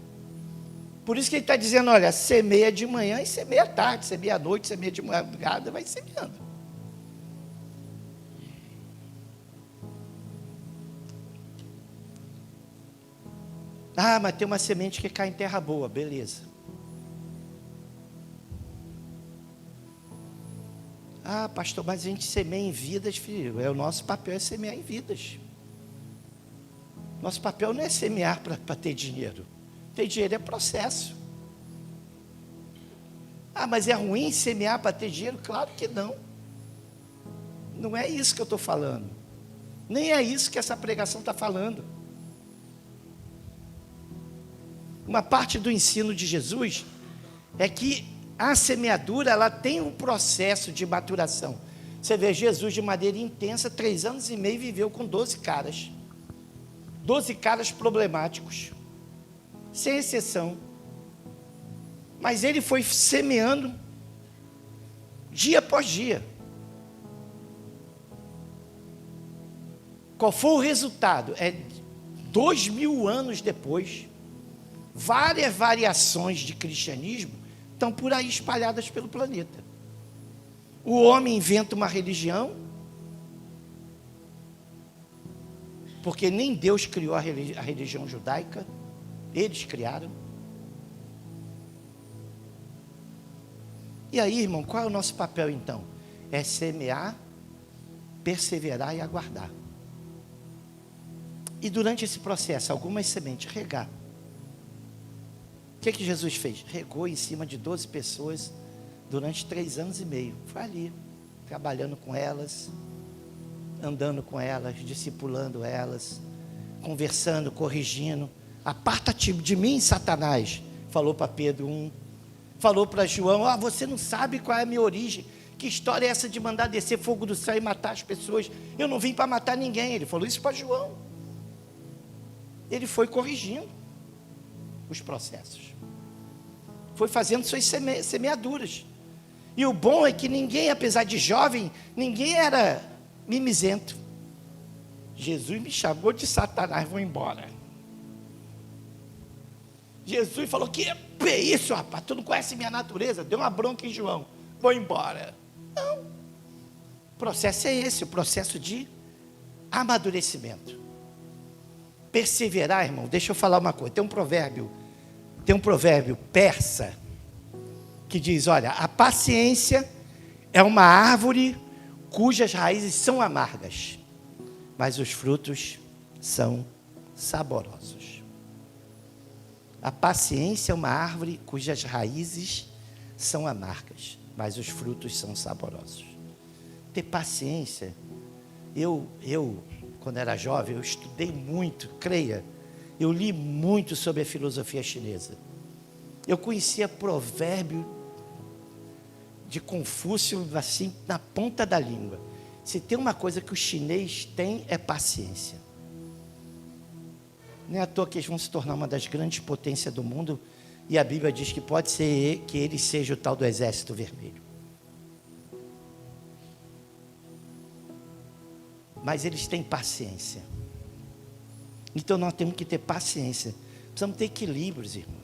Por isso que ele está dizendo, olha, semeia de manhã e semeia à tarde, semeia à noite, semeia de madrugada, vai semeando. Mas tem uma semente que cai em terra boa, beleza. Pastor, mas a gente semeia em vidas, filho. O nosso papel é semear em vidas. Nosso papel não é semear para ter dinheiro. Ter dinheiro é processo. Mas é ruim semear para ter dinheiro? Claro que não. Não é isso que eu estou falando. Nem é isso que essa pregação está falando. Uma parte do ensino de Jesus é que a semeadura, ela tem um processo de maturação. Você vê Jesus de maneira intensa, 3 anos e meio viveu com 12 caras. 12 caras problemáticos, sem exceção. Mas ele foi semeando dia após dia. Qual foi o resultado? 2000 anos depois, várias variações de cristianismo estão por aí espalhadas pelo planeta. O homem inventa uma religião, Porque nem Deus criou a religião judaica, eles criaram. E aí, irmão, qual é o nosso papel então? É semear, perseverar e aguardar. E durante esse processo, algumas sementes regar. O que Jesus fez? Regou em cima de 12 pessoas durante 3 anos e meio. Foi ali, trabalhando com elas, andando com elas, discipulando elas, conversando, corrigindo. Aparta-te de mim, Satanás, falou para Pedro 1. Falou para João, você não sabe qual é a minha origem. Que história é essa de mandar descer fogo do céu e matar as pessoas? Eu não vim para matar ninguém. Ele falou isso para João. Ele foi corrigindo os processos. Foi fazendo suas semeaduras. E o bom é que ninguém, apesar de jovem, ninguém era mimizento. Jesus me chamou de Satanás, vou embora. Jesus falou, que é isso, rapaz? Tu não conhece minha natureza? Deu uma bronca em João, vou embora. Não. O processo é esse, o processo de amadurecimento. Perseverar, irmão, deixa eu falar uma coisa. Tem um provérbio persa que diz, olha, a paciência é uma árvore cujas raízes são amargas, mas os frutos são saborosos. A paciência é uma árvore cujas raízes são amargas, mas os frutos são saborosos. Ter paciência. Eu quando era jovem, eu estudei muito, creia, eu li muito sobre a filosofia chinesa. Eu conhecia provérbio de Confúcio, assim, na ponta da língua. Se tem uma coisa que o chinês tem, é paciência. Não é à toa que eles vão se tornar uma das grandes potências do mundo, e a Bíblia diz que pode ser que ele seja o tal do exército vermelho. Mas eles têm paciência. Então nós temos que ter paciência. Precisamos ter equilíbrios, irmão.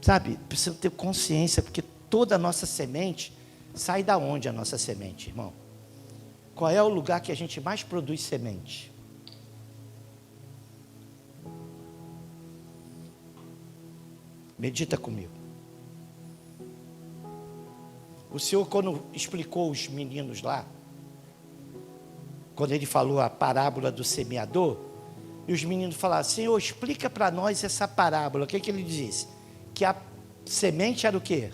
Sabe, precisamos ter consciência, porque toda a nossa semente sai da onde a nossa semente, irmão? Qual é o lugar que a gente mais produz semente? Medita comigo. O Senhor, quando explicou os meninos lá, quando ele falou a parábola do semeador, e os meninos falaram, Senhor, explica para nós essa parábola. O que ele disse? Que a semente era o quê?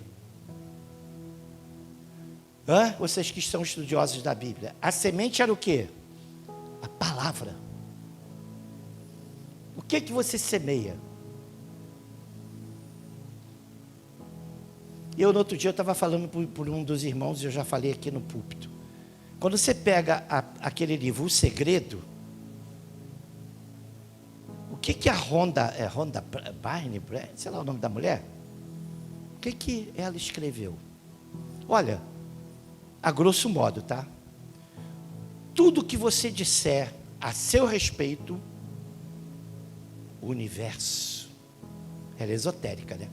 Vocês que são estudiosos da Bíblia. A semente era o quê? A palavra. O que você semeia? Eu, no outro dia, eu estava falando por um dos irmãos, e eu já falei aqui no púlpito. Quando você pega aquele livro, O Segredo, o que a Rhonda Byrne, sei lá o nome da mulher, o que ela escreveu? Olha, a grosso modo, tá? Tudo que você disser a seu respeito, o universo, ela é esotérica, né?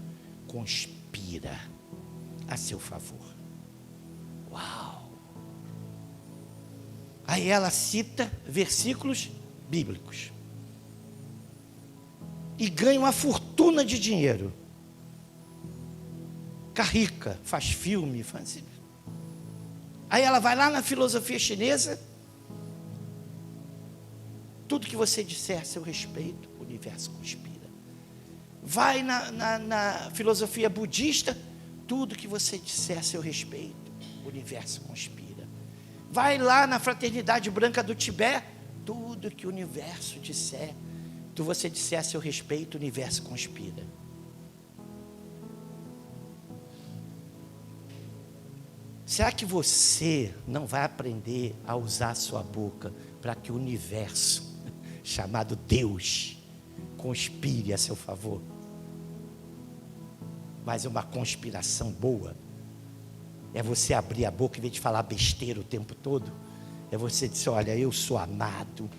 Conspira a seu favor. Uau! Aí ela cita versículos bíblicos e ganha uma fortuna de dinheiro. Fica rica, faz filme, faz... Aí ela vai lá na filosofia chinesa, tudo que você disser a seu respeito, o universo conspira. Vai na filosofia budista, tudo que você disser a seu respeito, o universo conspira. Vai lá na fraternidade branca do Tibete, tudo que o universo disser, você disser a seu respeito, o universo conspira. Será que você não vai aprender a usar a sua boca para que o universo, chamado Deus, conspire a seu favor? Mas uma conspiração boa é você abrir a boca, em vez de falar besteira o tempo todo, é você dizer, olha, eu sou amado,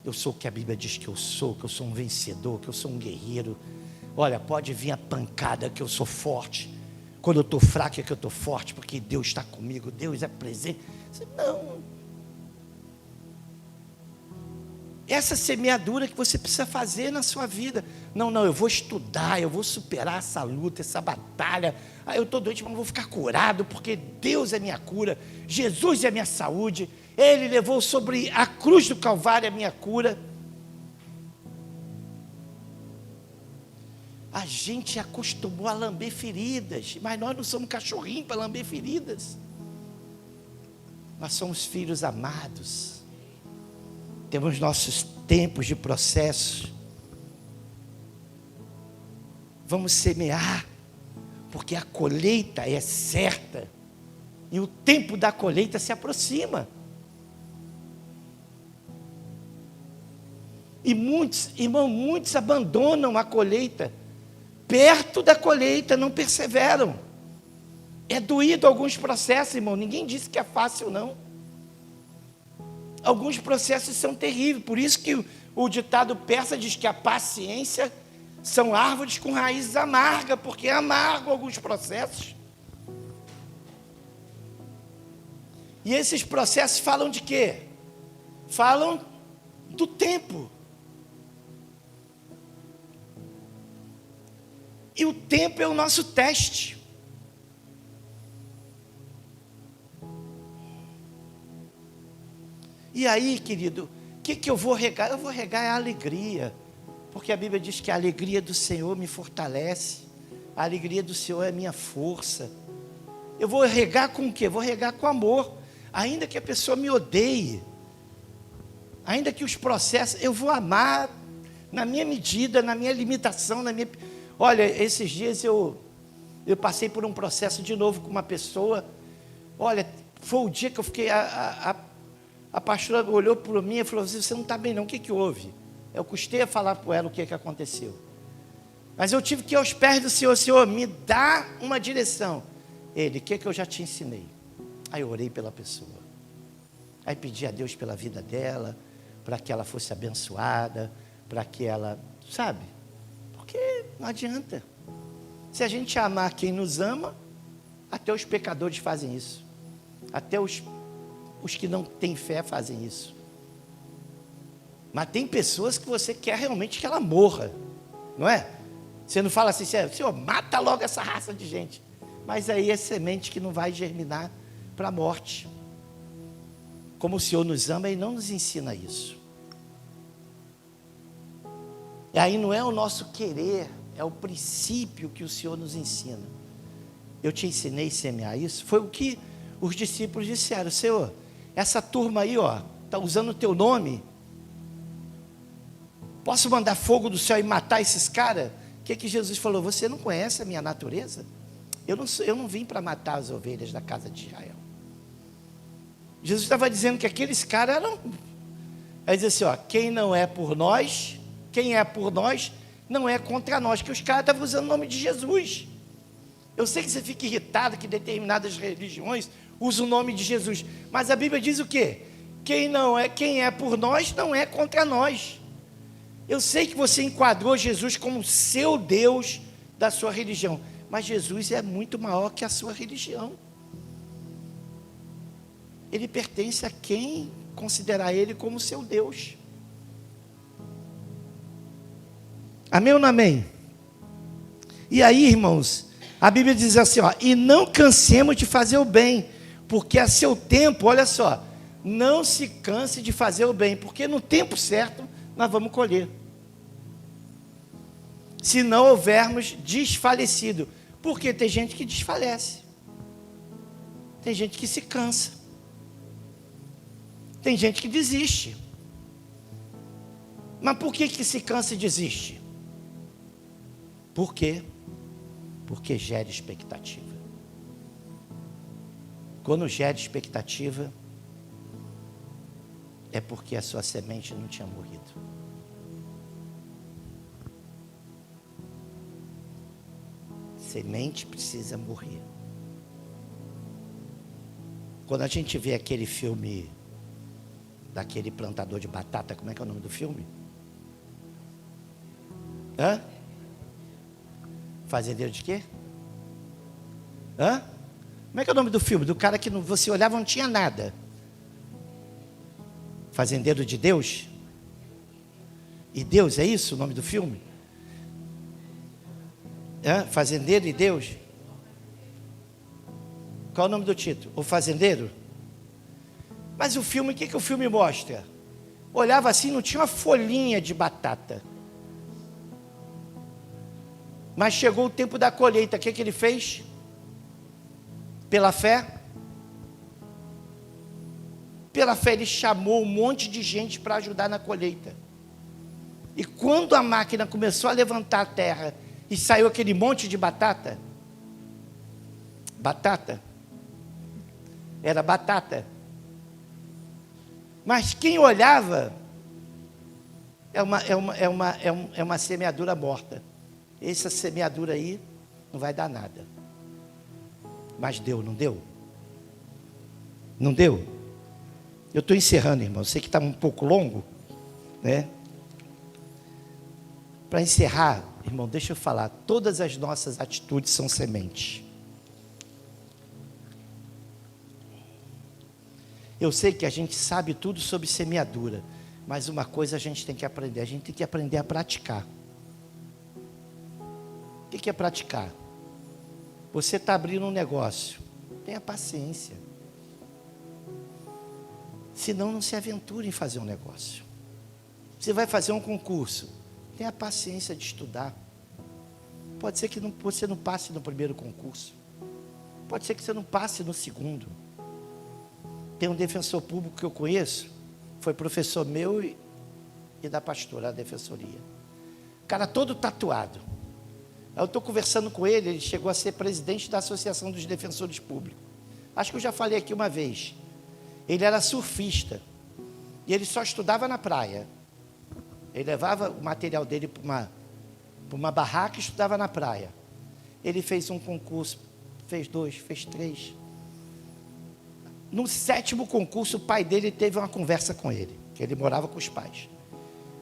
eu sou o que a Bíblia diz que eu sou um vencedor, que eu sou um guerreiro. Olha, pode vir a pancada, que eu sou forte. Quando eu estou fraco é que eu estou forte, porque Deus está comigo, Deus é presente. Não. essa semeadura que você precisa fazer na sua vida. Não, eu vou estudar, eu vou superar essa luta, essa batalha. Eu estou doente, mas eu vou ficar curado, porque Deus é minha cura, Jesus é minha saúde, Ele levou sobre a cruz do Calvário a minha cura. A gente acostumou a lamber feridas, mas nós não somos cachorrinho para lamber feridas. Nós somos filhos amados. Temos nossos tempos de processo. Vamos semear, porque a colheita é certa. E o tempo da colheita se aproxima. E muitos abandonam a colheita. Perto da colheita, não perseveram. É doído alguns processos, irmão. Ninguém disse que é fácil, não. Alguns processos são terríveis. Por isso que o ditado persa diz que a paciência são árvores com raízes amargas, porque é amargo alguns processos. E esses processos falam de quê? Falam do tempo. E o tempo é o nosso teste. E aí, querido, o que eu vou regar? Eu vou regar a alegria, porque a Bíblia diz que a alegria do Senhor me fortalece, a alegria do Senhor é minha força. Eu vou regar com o quê? Vou regar com amor, ainda que a pessoa me odeie, ainda que os processos, eu vou amar na minha medida, na minha limitação, na minha... Olha, esses dias eu passei por um processo de novo com uma pessoa. Olha, foi o dia que eu fiquei... A pastora olhou para mim e falou assim: você não está bem não, o que houve? Eu custei a falar para ela o que aconteceu. Mas eu tive que ir aos pés do Senhor: Senhor, me dá uma direção. Ele: o que eu já te ensinei? Aí eu orei pela pessoa. Aí pedi a Deus pela vida dela, para que ela fosse abençoada, para que ela, sabe? Porque não adianta. Se a gente amar quem nos ama, até os pecadores fazem isso. Até os que não têm fé fazem isso. Mas tem pessoas que você quer realmente que ela morra, não é? Você não fala assim: Senhor, mata logo essa raça de gente. Mas aí é semente que não vai germinar para a morte. Como o Senhor nos ama, Ele não nos ensina isso. E aí não é o nosso querer, é o princípio que o Senhor nos ensina. Eu te ensinei a semear isso. Foi o que os discípulos disseram: Senhor, essa turma aí, está usando o teu nome. Posso mandar fogo do céu e matar esses caras? O que Jesus falou? Você não conhece a minha natureza? Eu não vim para matar as ovelhas da casa de Israel. Jesus estava dizendo que aqueles caras eram... Aí diz assim, quem não é por nós, quem é por nós, não é contra nós. Que os caras estavam usando o nome de Jesus. Eu sei que você fica irritado que determinadas religiões usam o nome de Jesus, mas a Bíblia diz o quê? Quem é por nós, não é contra nós. Eu sei que você enquadrou Jesus como seu Deus da sua religião, mas Jesus é muito maior que a sua religião. Ele pertence a quem considerar Ele como seu Deus. Amém ou não amém? E aí, irmãos, a Bíblia diz assim, e não cansemos de fazer o bem, porque a seu tempo, olha só, não se canse de fazer o bem, porque no tempo certo nós vamos colher. Se não houvermos desfalecido, porque tem gente que desfalece, tem gente que se cansa, tem gente que desiste. Mas por que se cansa e desiste? Por quê? Porque gera expectativa. Quando gera expectativa, é porque a sua semente não tinha morrido. Semente precisa morrer. Quando a gente vê aquele filme daquele plantador de batata, como é que é o nome do filme? Fazendeiro de quê? Como é que é o nome do filme? Do cara que você olhava e não tinha nada. Fazendeiro de Deus? e Deus, é isso o nome do filme? Fazendeiro e Deus? Qual é o nome do título? O Fazendeiro? Mas o filme, o que o filme mostra? Olhava assim, não tinha uma folhinha de batata. Mas chegou o tempo da colheita, o que ele fez? Pela fé? Pela fé ele chamou um monte de gente para ajudar na colheita. E quando a máquina começou a levantar a terra e saiu aquele monte de batata, era batata. Mas quem olhava é uma semeadura morta. Essa semeadura aí não vai dar nada. Mas deu, não deu? Não deu? Eu estou encerrando, irmão. Eu sei que está um pouco longo, né? Para encerrar, irmão, deixa eu falar. Todas as nossas atitudes são sementes. Eu sei que a gente sabe tudo sobre semeadura, mas uma coisa a gente tem que aprender. A gente tem que aprender a praticar. O que é praticar? Você está abrindo um negócio. Tenha paciência. Senão não se aventure em fazer um negócio. Você vai fazer um concurso. Tenha paciência de estudar. Pode ser que você não passe no primeiro concurso. Pode ser que você não passe no segundo. Tem um defensor público que eu conheço. Foi professor meu e da pastora, da defensoria. O cara todo tatuado. Eu estou conversando com ele, ele chegou a ser presidente da Associação dos Defensores Públicos. Acho que eu já falei aqui uma vez. Ele era surfista. E ele só estudava na praia. Ele levava o material dele para uma barraca e estudava na praia. Ele fez um concurso, fez 2, fez 3. No 7º concurso, o pai dele teve uma conversa com ele, que ele morava com os pais.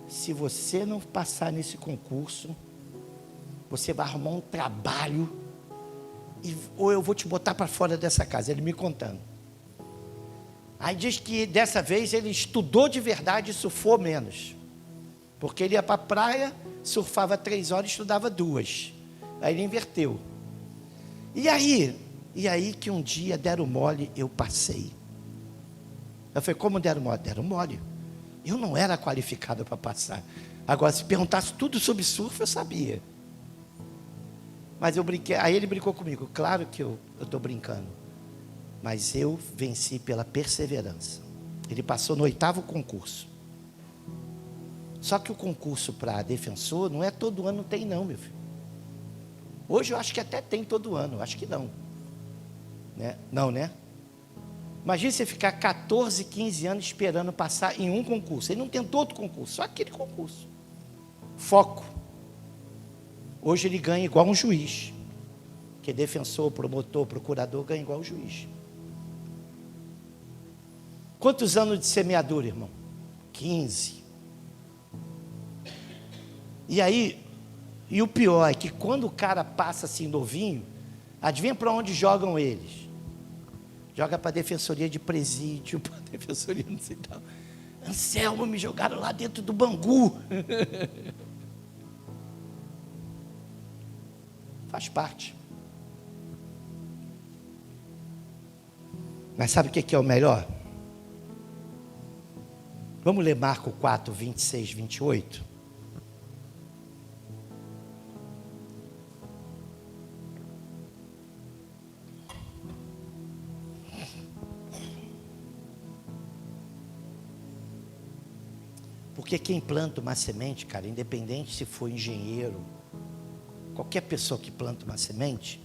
Se você não passar nesse concurso, você vai arrumar um trabalho, ou eu vou te botar para fora dessa casa. Ele me contando. Aí diz que dessa vez ele estudou de verdade e surfou menos. Porque ele ia para a praia, surfava 3 horas e estudava 2. Aí ele inverteu. E aí que um dia deram mole, eu passei. Eu falei, como deram mole? Deram mole. Eu não era qualificado para passar. Agora, se perguntasse tudo sobre surf, eu sabia. Mas eu brinquei, aí ele brincou comigo. Claro que eu estou brincando. Mas eu venci pela perseverança. Ele passou no 8º concurso. Só que o concurso para defensor, não é todo ano, tem não, meu filho. Hoje eu acho que até tem todo ano, acho que não. Né? Não, né? Imagina você ficar 14, 15 anos esperando passar em um concurso. Ele não tentou outro concurso, só aquele concurso. Foco. Hoje ele ganha igual um juiz. Que é defensor, promotor, procurador, ganha igual um juiz. Quantos anos de semeadura, irmão? 15. E aí, e o pior é que quando o cara passa assim novinho, adivinha para onde jogam eles? Joga para a defensoria de presídio, para a defensoria não sei tal. Anselmo, me jogaram lá dentro do Bangu. Faz parte. Mas sabe o que é o melhor? Vamos ler Marcos 4, 26, 28? Porque quem planta uma semente, cara, independente se for engenheiro, qualquer pessoa que planta uma semente,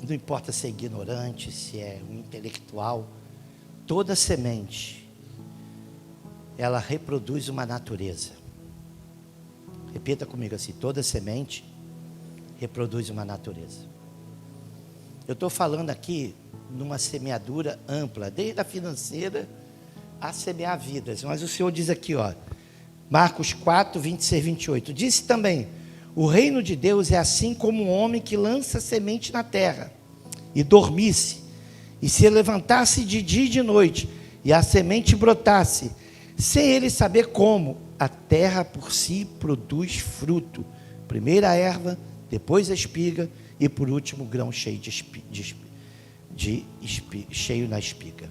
não importa se é ignorante, se é um intelectual, toda semente, ela reproduz uma natureza. Repita comigo assim, toda semente reproduz uma natureza. Eu estou falando aqui numa semeadura ampla, desde a financeira a semear vidas. Mas o Senhor diz aqui, ó, Marcos 4, 26, 28. Disse também, o reino de Deus é assim como um homem que lança semente na terra, e dormisse, e se levantasse de dia e de noite, e a semente brotasse, sem ele saber como, a terra por si produz fruto. Primeiro a erva, depois a espiga e por último o grão cheio cheio na espiga.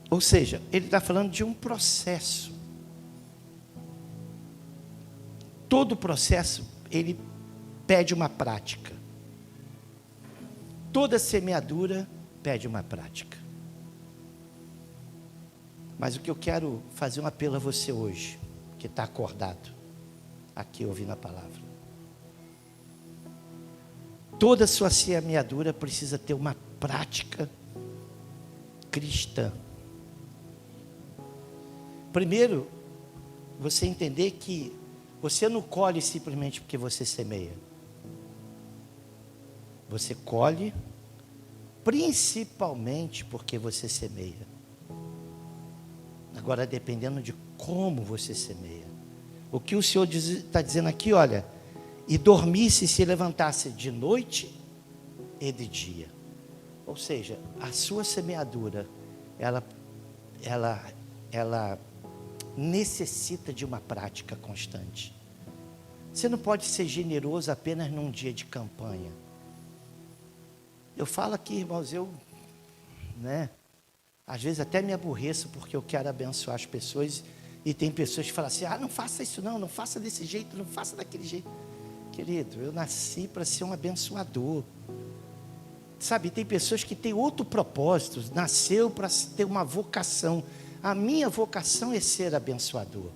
Ou seja, ele está falando de um processo. Todo processo, ele pede uma prática. Toda semeadura pede uma prática. Mas o que eu quero fazer um apelo a você hoje, que está acordado, aqui ouvindo a palavra. Toda sua semeadura precisa ter uma prática cristã. Primeiro, você entender que você não colhe simplesmente porque você semeia. Você colhe principalmente porque você semeia. Agora, dependendo de como você semeia. O que o Senhor está dizendo aqui, olha, e dormisse e se levantasse de noite e de dia. Ou seja, a sua semeadura, ela necessita de uma prática constante. Você não pode ser generoso apenas num dia de campanha. Eu falo aqui, irmãos, às vezes até me aborreço porque eu quero abençoar as pessoas e tem pessoas que falam assim, não faça isso não faça desse jeito, não faça daquele jeito. Querido, eu nasci para ser um abençoador. Sabe, tem pessoas que têm outro propósito, nasceu para ter uma vocação. A minha vocação é ser abençoador.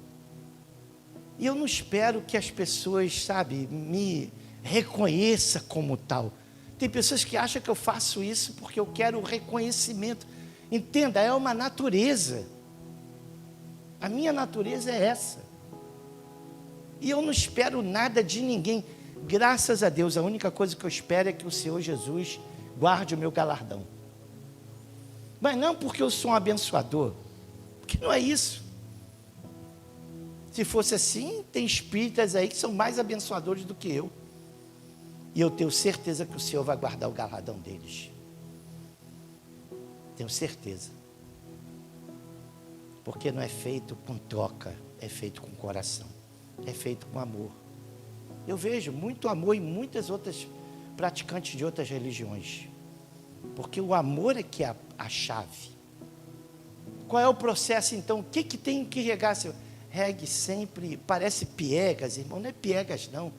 E eu não espero que as pessoas, sabe, me reconheçam como tal. Tem pessoas que acham que eu faço isso porque eu quero o reconhecimento. Entenda, é uma natureza. A minha natureza é essa. E eu não espero nada de ninguém. Graças a Deus, a única coisa que eu espero é que o Senhor Jesus guarde o meu galardão. Mas não porque eu sou um abençoador. Porque não é isso. Se fosse assim, tem espíritas aí que são mais abençoadores do que eu. E eu tenho certeza que o Senhor vai guardar o galardão deles. Tenho certeza. Porque não é feito com troca, é feito com coração. É feito com amor. Eu vejo muito amor em muitas outras praticantes de outras religiões. Porque o amor é que é a chave. Qual é o processo então? O que tem que regar? Regue sempre, parece piegas, irmão, não é piegas não.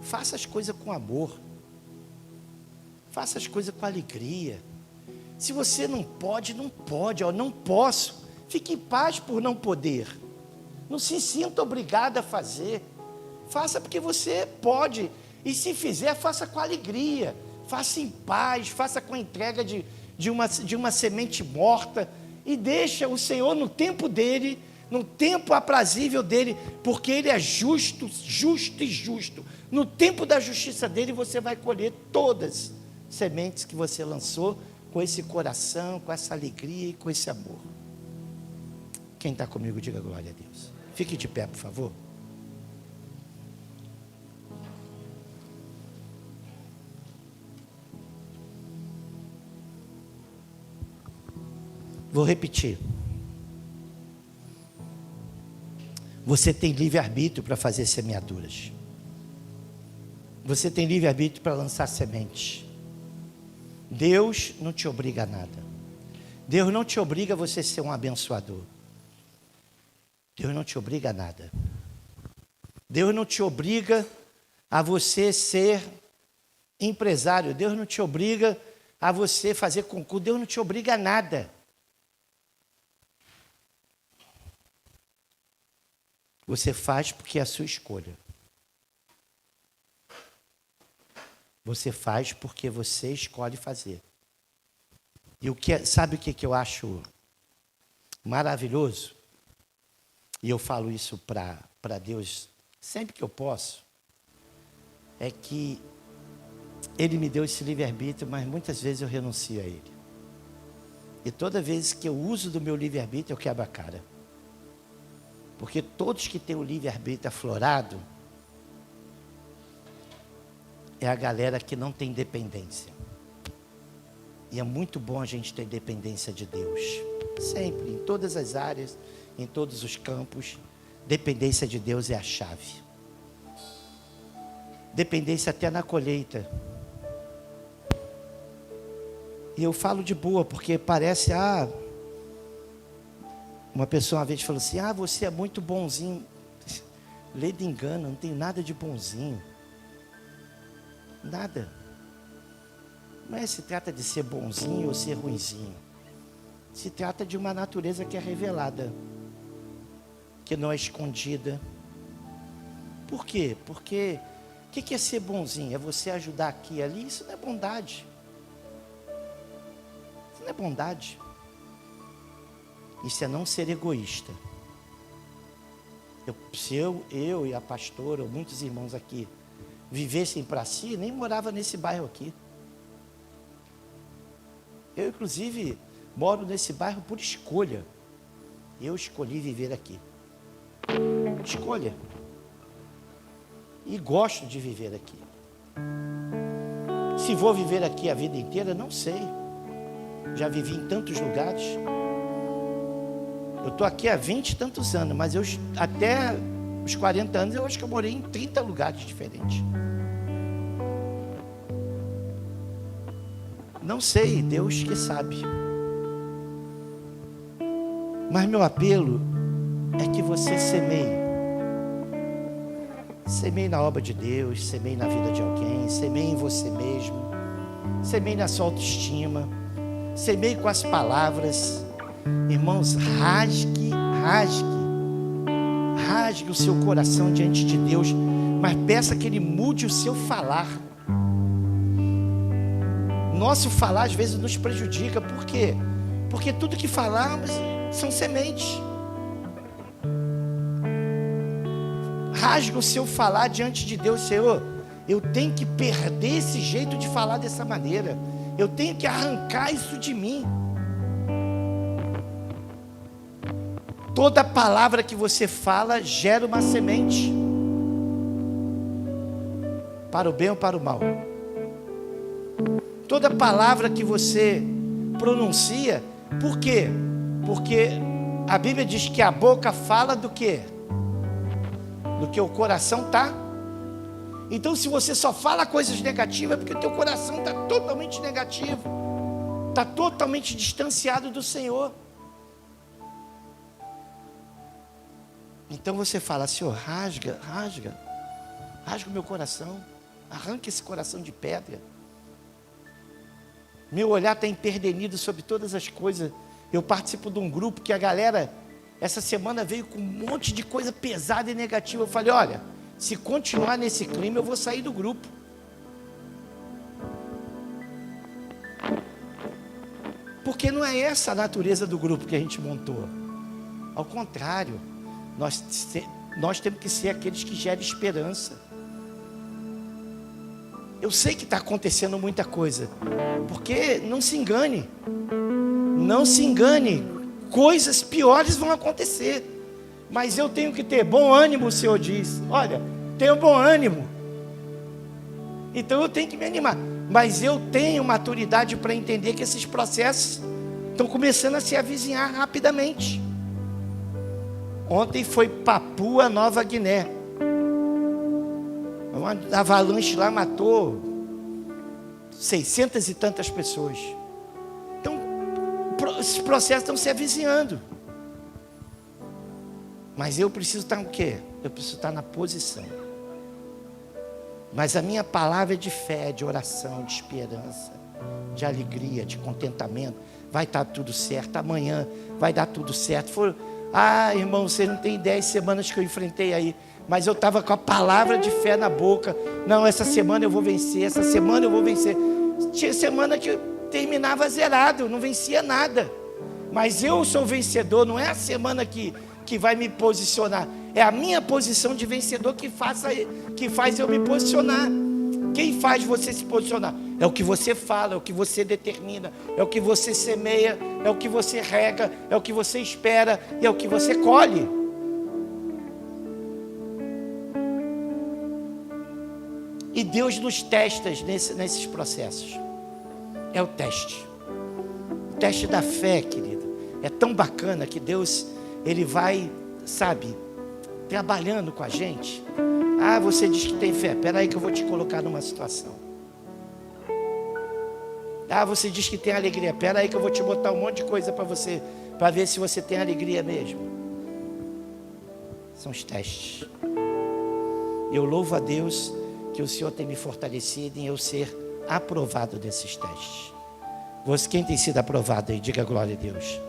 Faça as coisas com amor. Faça as coisas com alegria. Se você não pode, não pode, não posso. Fique em paz por não poder. Não se sinta obrigado a fazer. Faça porque você pode. E se fizer, faça com alegria. Faça em paz, faça com a entrega de uma semente morta. E deixa o Senhor no tempo dele, no tempo aprazível dele, porque ele é justo, justo e justo. No tempo da justiça dele, você vai colher todas as sementes que você lançou, com esse coração, com essa alegria e com esse amor. Quem está comigo, diga glória a Deus. Fique de pé, por favor. Vou repetir. Você tem livre-arbítrio para fazer semeaduras. Você tem livre-arbítrio para lançar sementes. Deus não te obriga a nada. Deus não te obriga a você ser um abençoador. Deus não te obriga a nada. Deus não te obriga a você ser empresário. Deus não te obriga a você fazer concurso. Deus não te obriga a nada. Você faz porque é a sua escolha. Você faz porque você escolhe fazer. E sabe o que eu acho maravilhoso? E eu falo isso para Deus sempre que eu posso. É que Ele me deu esse livre-arbítrio, mas muitas vezes eu renuncio a Ele. E toda vez que eu uso do meu livre-arbítrio, eu quebro a cara. Porque todos que têm o livre-arbítrio aflorado é a galera que não tem dependência. E é muito bom a gente ter dependência de Deus. Sempre, em todas as áreas, em todos os campos, dependência de Deus é a chave. Dependência até na colheita. E eu falo de boa, porque parece, uma pessoa uma vez falou assim, você é muito bonzinho. Lê de engano, não tem nada de bonzinho. Nada. Não se trata de ser bonzinho ou ser ruinzinho. Se trata de uma natureza que é revelada, que não é escondida. Por quê? Porque o que é ser bonzinho? É você ajudar aqui e ali? Isso não é bondade. Isso não é bondade. Isso é não ser egoísta. Se eu e a pastora, ou muitos irmãos aqui, vivessem para si, nem morava nesse bairro aqui. Eu, inclusive, moro nesse bairro por escolha. Eu escolhi viver aqui. Escolha. E gosto de viver aqui. Se vou viver aqui a vida inteira, não sei. Já vivi em tantos lugares. Eu estou aqui há 20 e tantos anos, mas até os 40 anos eu acho que eu morei em 30 lugares diferentes. Não sei, Deus que sabe. Mas meu apelo é que você semeie. Semeie na obra de Deus, semeie na vida de alguém, semeie em você mesmo, semeie na sua autoestima, semeie com as palavras. Irmãos, rasgue o seu coração diante de Deus, mas peça que Ele mude o seu falar. Nosso falar às vezes nos prejudica. Por quê? Porque tudo que falamos são sementes. Rasgue o seu falar diante de Deus. Senhor, eu tenho que perder esse jeito de falar dessa maneira. Eu tenho que arrancar isso de mim. Toda palavra que você fala gera uma semente, para o bem ou para o mal. Toda palavra que você pronuncia, por quê? Porque a Bíblia diz que a boca fala do quê? Do que o coração está. Então, se você só fala coisas negativas, é porque o teu coração está totalmente negativo, está totalmente distanciado do Senhor. Então você fala, Senhor, rasga o meu coração, arranca esse coração de pedra. Meu olhar está empedernido sobre todas as coisas. Eu participo de um grupo que a galera, essa semana veio com um monte de coisa pesada e negativa. Eu falei, olha, se continuar nesse clima, eu vou sair do grupo. Porque não é essa a natureza do grupo que a gente montou. Ao contrário, nós temos que ser aqueles que gerem esperança. Eu sei que está acontecendo muita coisa, porque não se engane, coisas piores vão acontecer, mas eu tenho que ter bom ânimo. O Senhor diz, olha, tenho bom ânimo, então eu tenho que me animar, mas eu tenho maturidade para entender que esses processos estão começando a se avizinhar rapidamente. Ontem foi Papua Nova Guiné, uma avalanche lá matou 600 e tantas pessoas. Então, esses processos estão se avizinhando. Mas eu preciso estar no quê? Eu preciso estar na posição. Mas a minha palavra é de fé, de oração, de esperança, de alegria, de contentamento. Vai estar tudo certo, amanhã vai dar tudo certo. Irmão, você não tem ideia, as semanas que eu enfrentei aí, mas eu estava com a palavra de fé na boca. Não, essa semana eu vou vencer, essa semana eu vou vencer. Tinha semana que eu terminava zerado, eu não vencia nada. Mas eu sou vencedor, não é a semana que vai me posicionar. É a minha posição de vencedor que faz eu me posicionar. Quem faz você se posicionar? É o que você fala, é o que você determina, é o que você semeia, é o que você rega, é o que você espera e é o que você colhe. E Deus nos testa nesses processos. É o teste. teste da fé, querido, é tão bacana que Deus, Ele vai, sabe, trabalhando com a gente. Ah, você diz que tem fé, espera aí que eu vou te colocar numa situação. Ah, você diz que tem alegria, espera aí que eu vou te botar um monte de coisa para você, para ver se você tem alegria mesmo. São os testes. Eu louvo a Deus que o Senhor tem me fortalecido em eu ser aprovado desses testes. Quem tem sido aprovado aí, diga glória a Deus.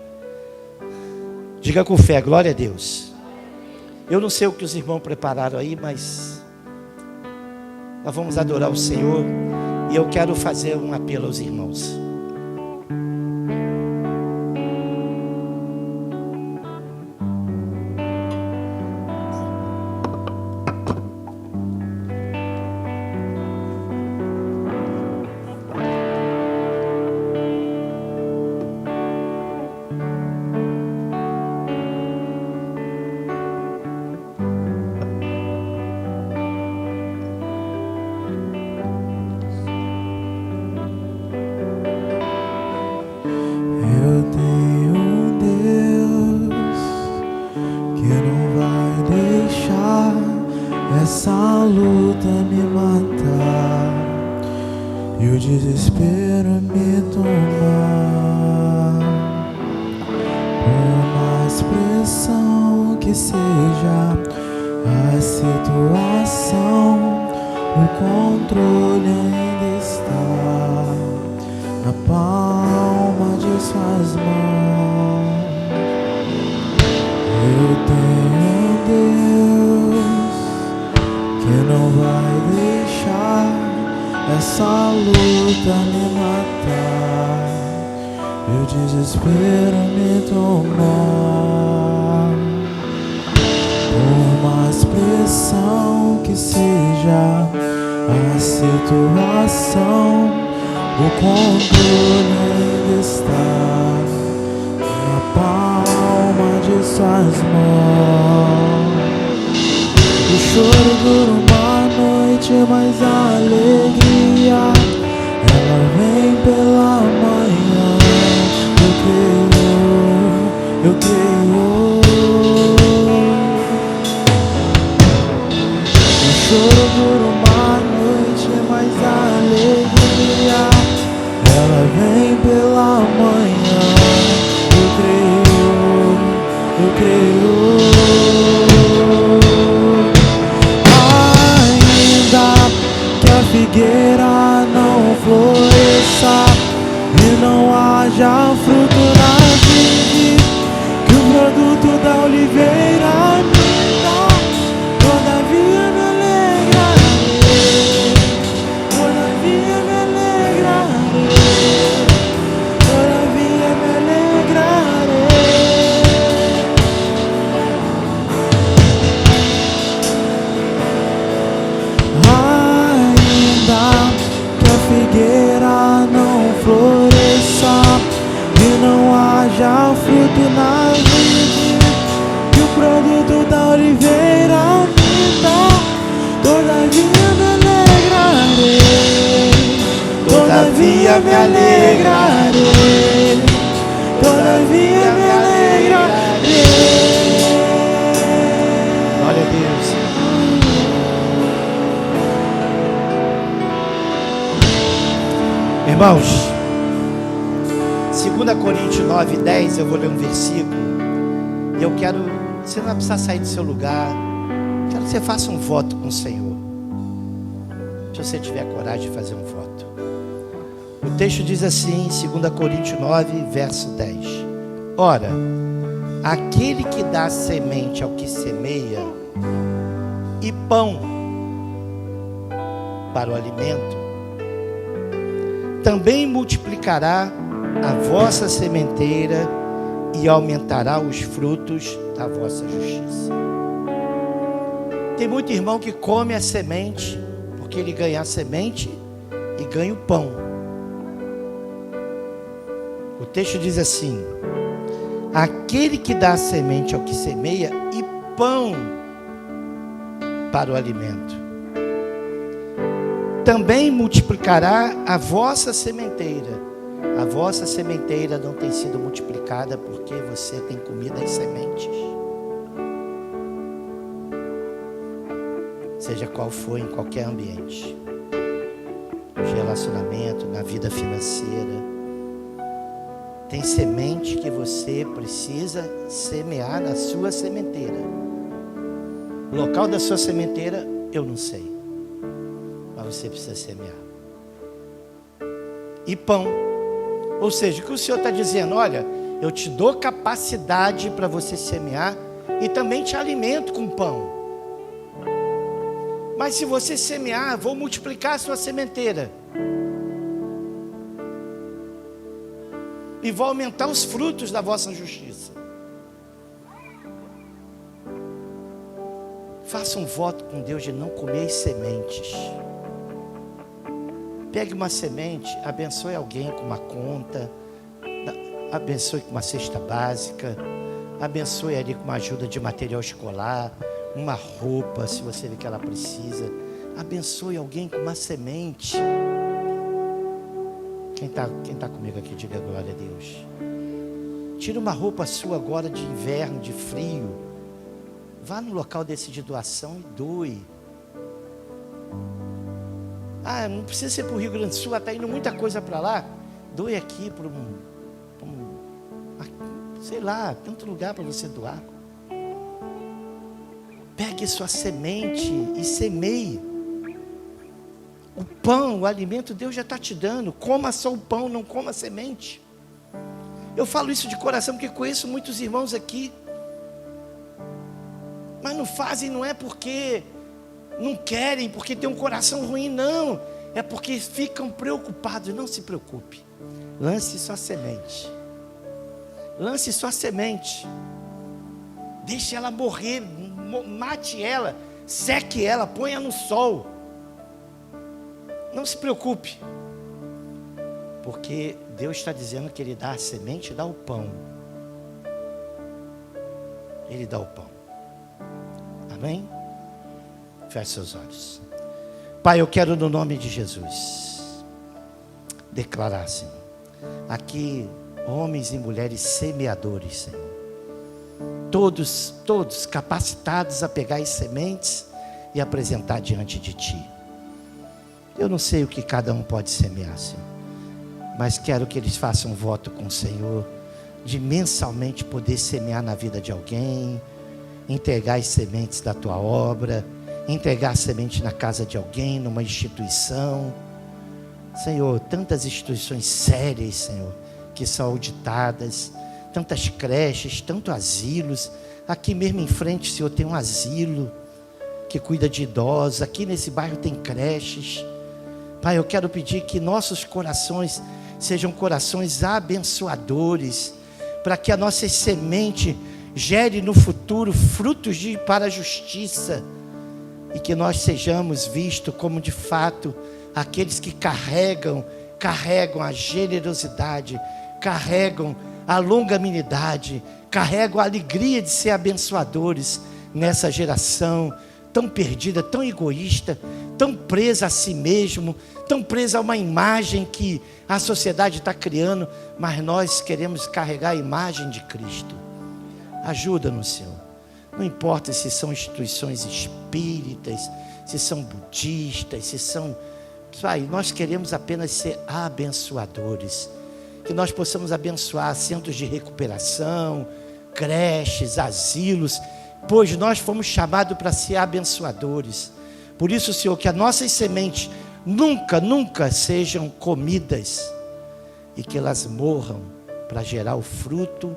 Diga com fé, glória a Deus. Eu não sei o que os irmãos prepararam aí, mas nós vamos adorar o Senhor. E eu quero fazer um apelo aos irmãos. Essa luta me matar e o desespero me tomar. Por mais pressão que seja a situação, o controle ainda está na palma de suas mãos. Eu tenho Deus que não vai deixar essa luta me matar e o desespero me tomar. Por mais pressão que seja a situação, o controle ainda está na palma de suas mãos. O choro dura uma noite, mas a alegria ela vem pela manhã. Eu creio. O choro dura uma noite, mas a alegria ela vem pela manhã. Eu creio. Que a figueira não floresça e não haja fruto na vide, que o produto da oliveira me dá, todavia me alegrarei, todavia me alegrarei, todavia me alegrarei. Que a figueira não floresça e não haja fruto na vide, que o produto da oliveira me dá, todavia me alegrarei, todavia me alegrarei, todavia me alegrarei. Glória a Deus. Irmãos, 2 Coríntios 9:10, eu vou ler um versículo. E eu quero, você não vai precisar sair do seu lugar. Quero que você faça um voto com o Senhor. Se você tiver coragem de fazer um voto. O texto diz assim, 2 Coríntios 9, verso 10. Ora, aquele que dá semente ao que semeia e pão para o alimento, também multiplicará a vossa sementeira e aumentará os frutos da vossa justiça. Tem muito irmão que come a semente, porque ele ganha a semente e ganha o pão. O texto diz assim: aquele que dá a semente ao que semeia e pão para o alimento, também multiplicará a vossa sementeira A vossa sementeira não tem sido multiplicada porque você tem comido as sementes. Seja qual for, em qualquer ambiente, de relacionamento, na vida financeira, tem semente que você precisa semear na sua sementeira. O local da sua sementeira, eu não sei, mas você precisa semear. E pão, ou seja, o que o Senhor está dizendo? Olha, eu te dou capacidade para você semear e também te alimento com pão. Mas se você semear, vou multiplicar a sua sementeira. E vou aumentar os frutos da vossa justiça. Faça um voto com Deus de não comer as sementes. Pegue uma semente, abençoe alguém com uma conta, abençoe com uma cesta básica, abençoe ali com uma ajuda de material escolar, uma roupa, se você vê que ela precisa. Abençoe alguém com uma semente. Quem tá comigo aqui, diga glória a Deus. Tira uma roupa sua agora de inverno, de frio. Vá no local desse de doação e doe. Ah, não precisa ser para o Rio Grande do Sul, está indo muita coisa para lá. Doe aqui para sei lá, tanto lugar para você doar. Pegue sua semente e semeie. O pão, o alimento, Deus já está te dando. Coma só o pão, não coma a semente. Eu falo isso de coração porque conheço muitos irmãos aqui, mas não fazem, não é porque não querem, porque tem um coração ruim, não. É porque ficam preocupados. Não se preocupe. Lance sua semente. Lance sua semente. Deixe ela morrer. Mate ela. Seque ela. Ponha no sol. Não se preocupe. Porque Deus está dizendo que Ele dá a semente e dá o pão. Ele dá o pão. Amém? Feche seus olhos. Pai, eu quero no nome de Jesus declarar, Senhor, aqui homens e mulheres semeadores, Senhor, todos capacitados a pegar as sementes e apresentar diante de Ti. Eu não sei o que cada um pode semear, Senhor, mas quero que eles façam um voto com o Senhor de mensalmente poder semear na vida de alguém, entregar as sementes da Tua obra, entregar a semente na casa de alguém, numa instituição. Senhor, tantas instituições sérias, Senhor, que são auditadas, tantas creches, tantos asilos. Aqui mesmo em frente, Senhor, tem um asilo que cuida de idosos. Aqui nesse bairro tem creches. Pai, eu quero pedir que nossos corações sejam corações abençoadores, para que a nossa semente gere no futuro frutos para a justiça, e que nós sejamos vistos como de fato aqueles que carregam a generosidade, carregam a longanimidade, carregam a alegria de ser abençoadores nessa geração tão perdida, tão egoísta, tão presa a si mesmo, tão presa a uma imagem que a sociedade está criando, mas nós queremos carregar a imagem de Cristo. Ajuda-nos, Senhor. Não importa se são instituições espíritas, se são budistas, se são... Pai, nós queremos apenas ser abençoadores. Que nós possamos abençoar centros de recuperação, creches, asilos, pois nós fomos chamados para ser abençoadores. Por isso, Senhor, que as nossas sementes nunca sejam comidas, e que elas morram para gerar o fruto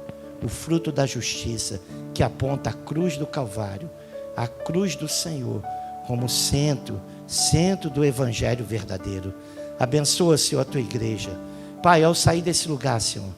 da justiça, que aponta a cruz do Calvário, a cruz do Senhor, como centro do Evangelho verdadeiro. Abençoa, Senhor, a Tua igreja. Pai, ao sair desse lugar, Senhor,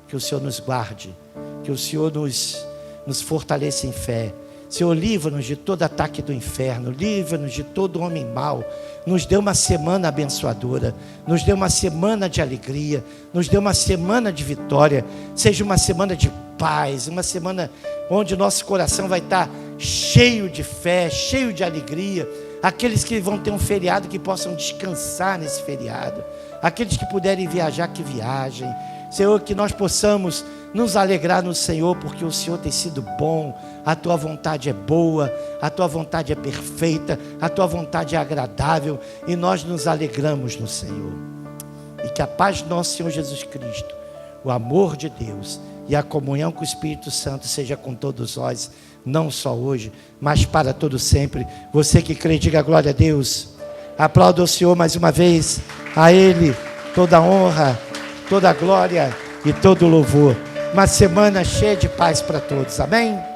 que o Senhor nos guarde, que o Senhor nos fortaleça em fé. Senhor, livra-nos de todo ataque do inferno, livra-nos de todo homem mau, nos dê uma semana abençoadora, nos dê uma semana de alegria, nos dê uma semana de vitória, seja uma semana de paz, uma semana onde nosso coração vai estar cheio de fé, cheio de alegria, Aqueles que vão ter um feriado, que possam descansar nesse feriado. Aqueles que puderem viajar, que viajem. Senhor, que nós possamos nos alegrar no Senhor, porque o Senhor tem sido bom, a Tua vontade é boa, a Tua vontade é perfeita, a Tua vontade é agradável, e nós nos alegramos no Senhor. E que a paz do nosso Senhor Jesus Cristo, o amor de Deus e a comunhão com o Espírito Santo seja com todos nós, não só hoje, mas para todo sempre. Você que crê, diga glória a Deus. Aplauda o Senhor mais uma vez. A Ele toda a honra, toda a glória e todo o louvor. Uma semana cheia de paz para todos. Amém?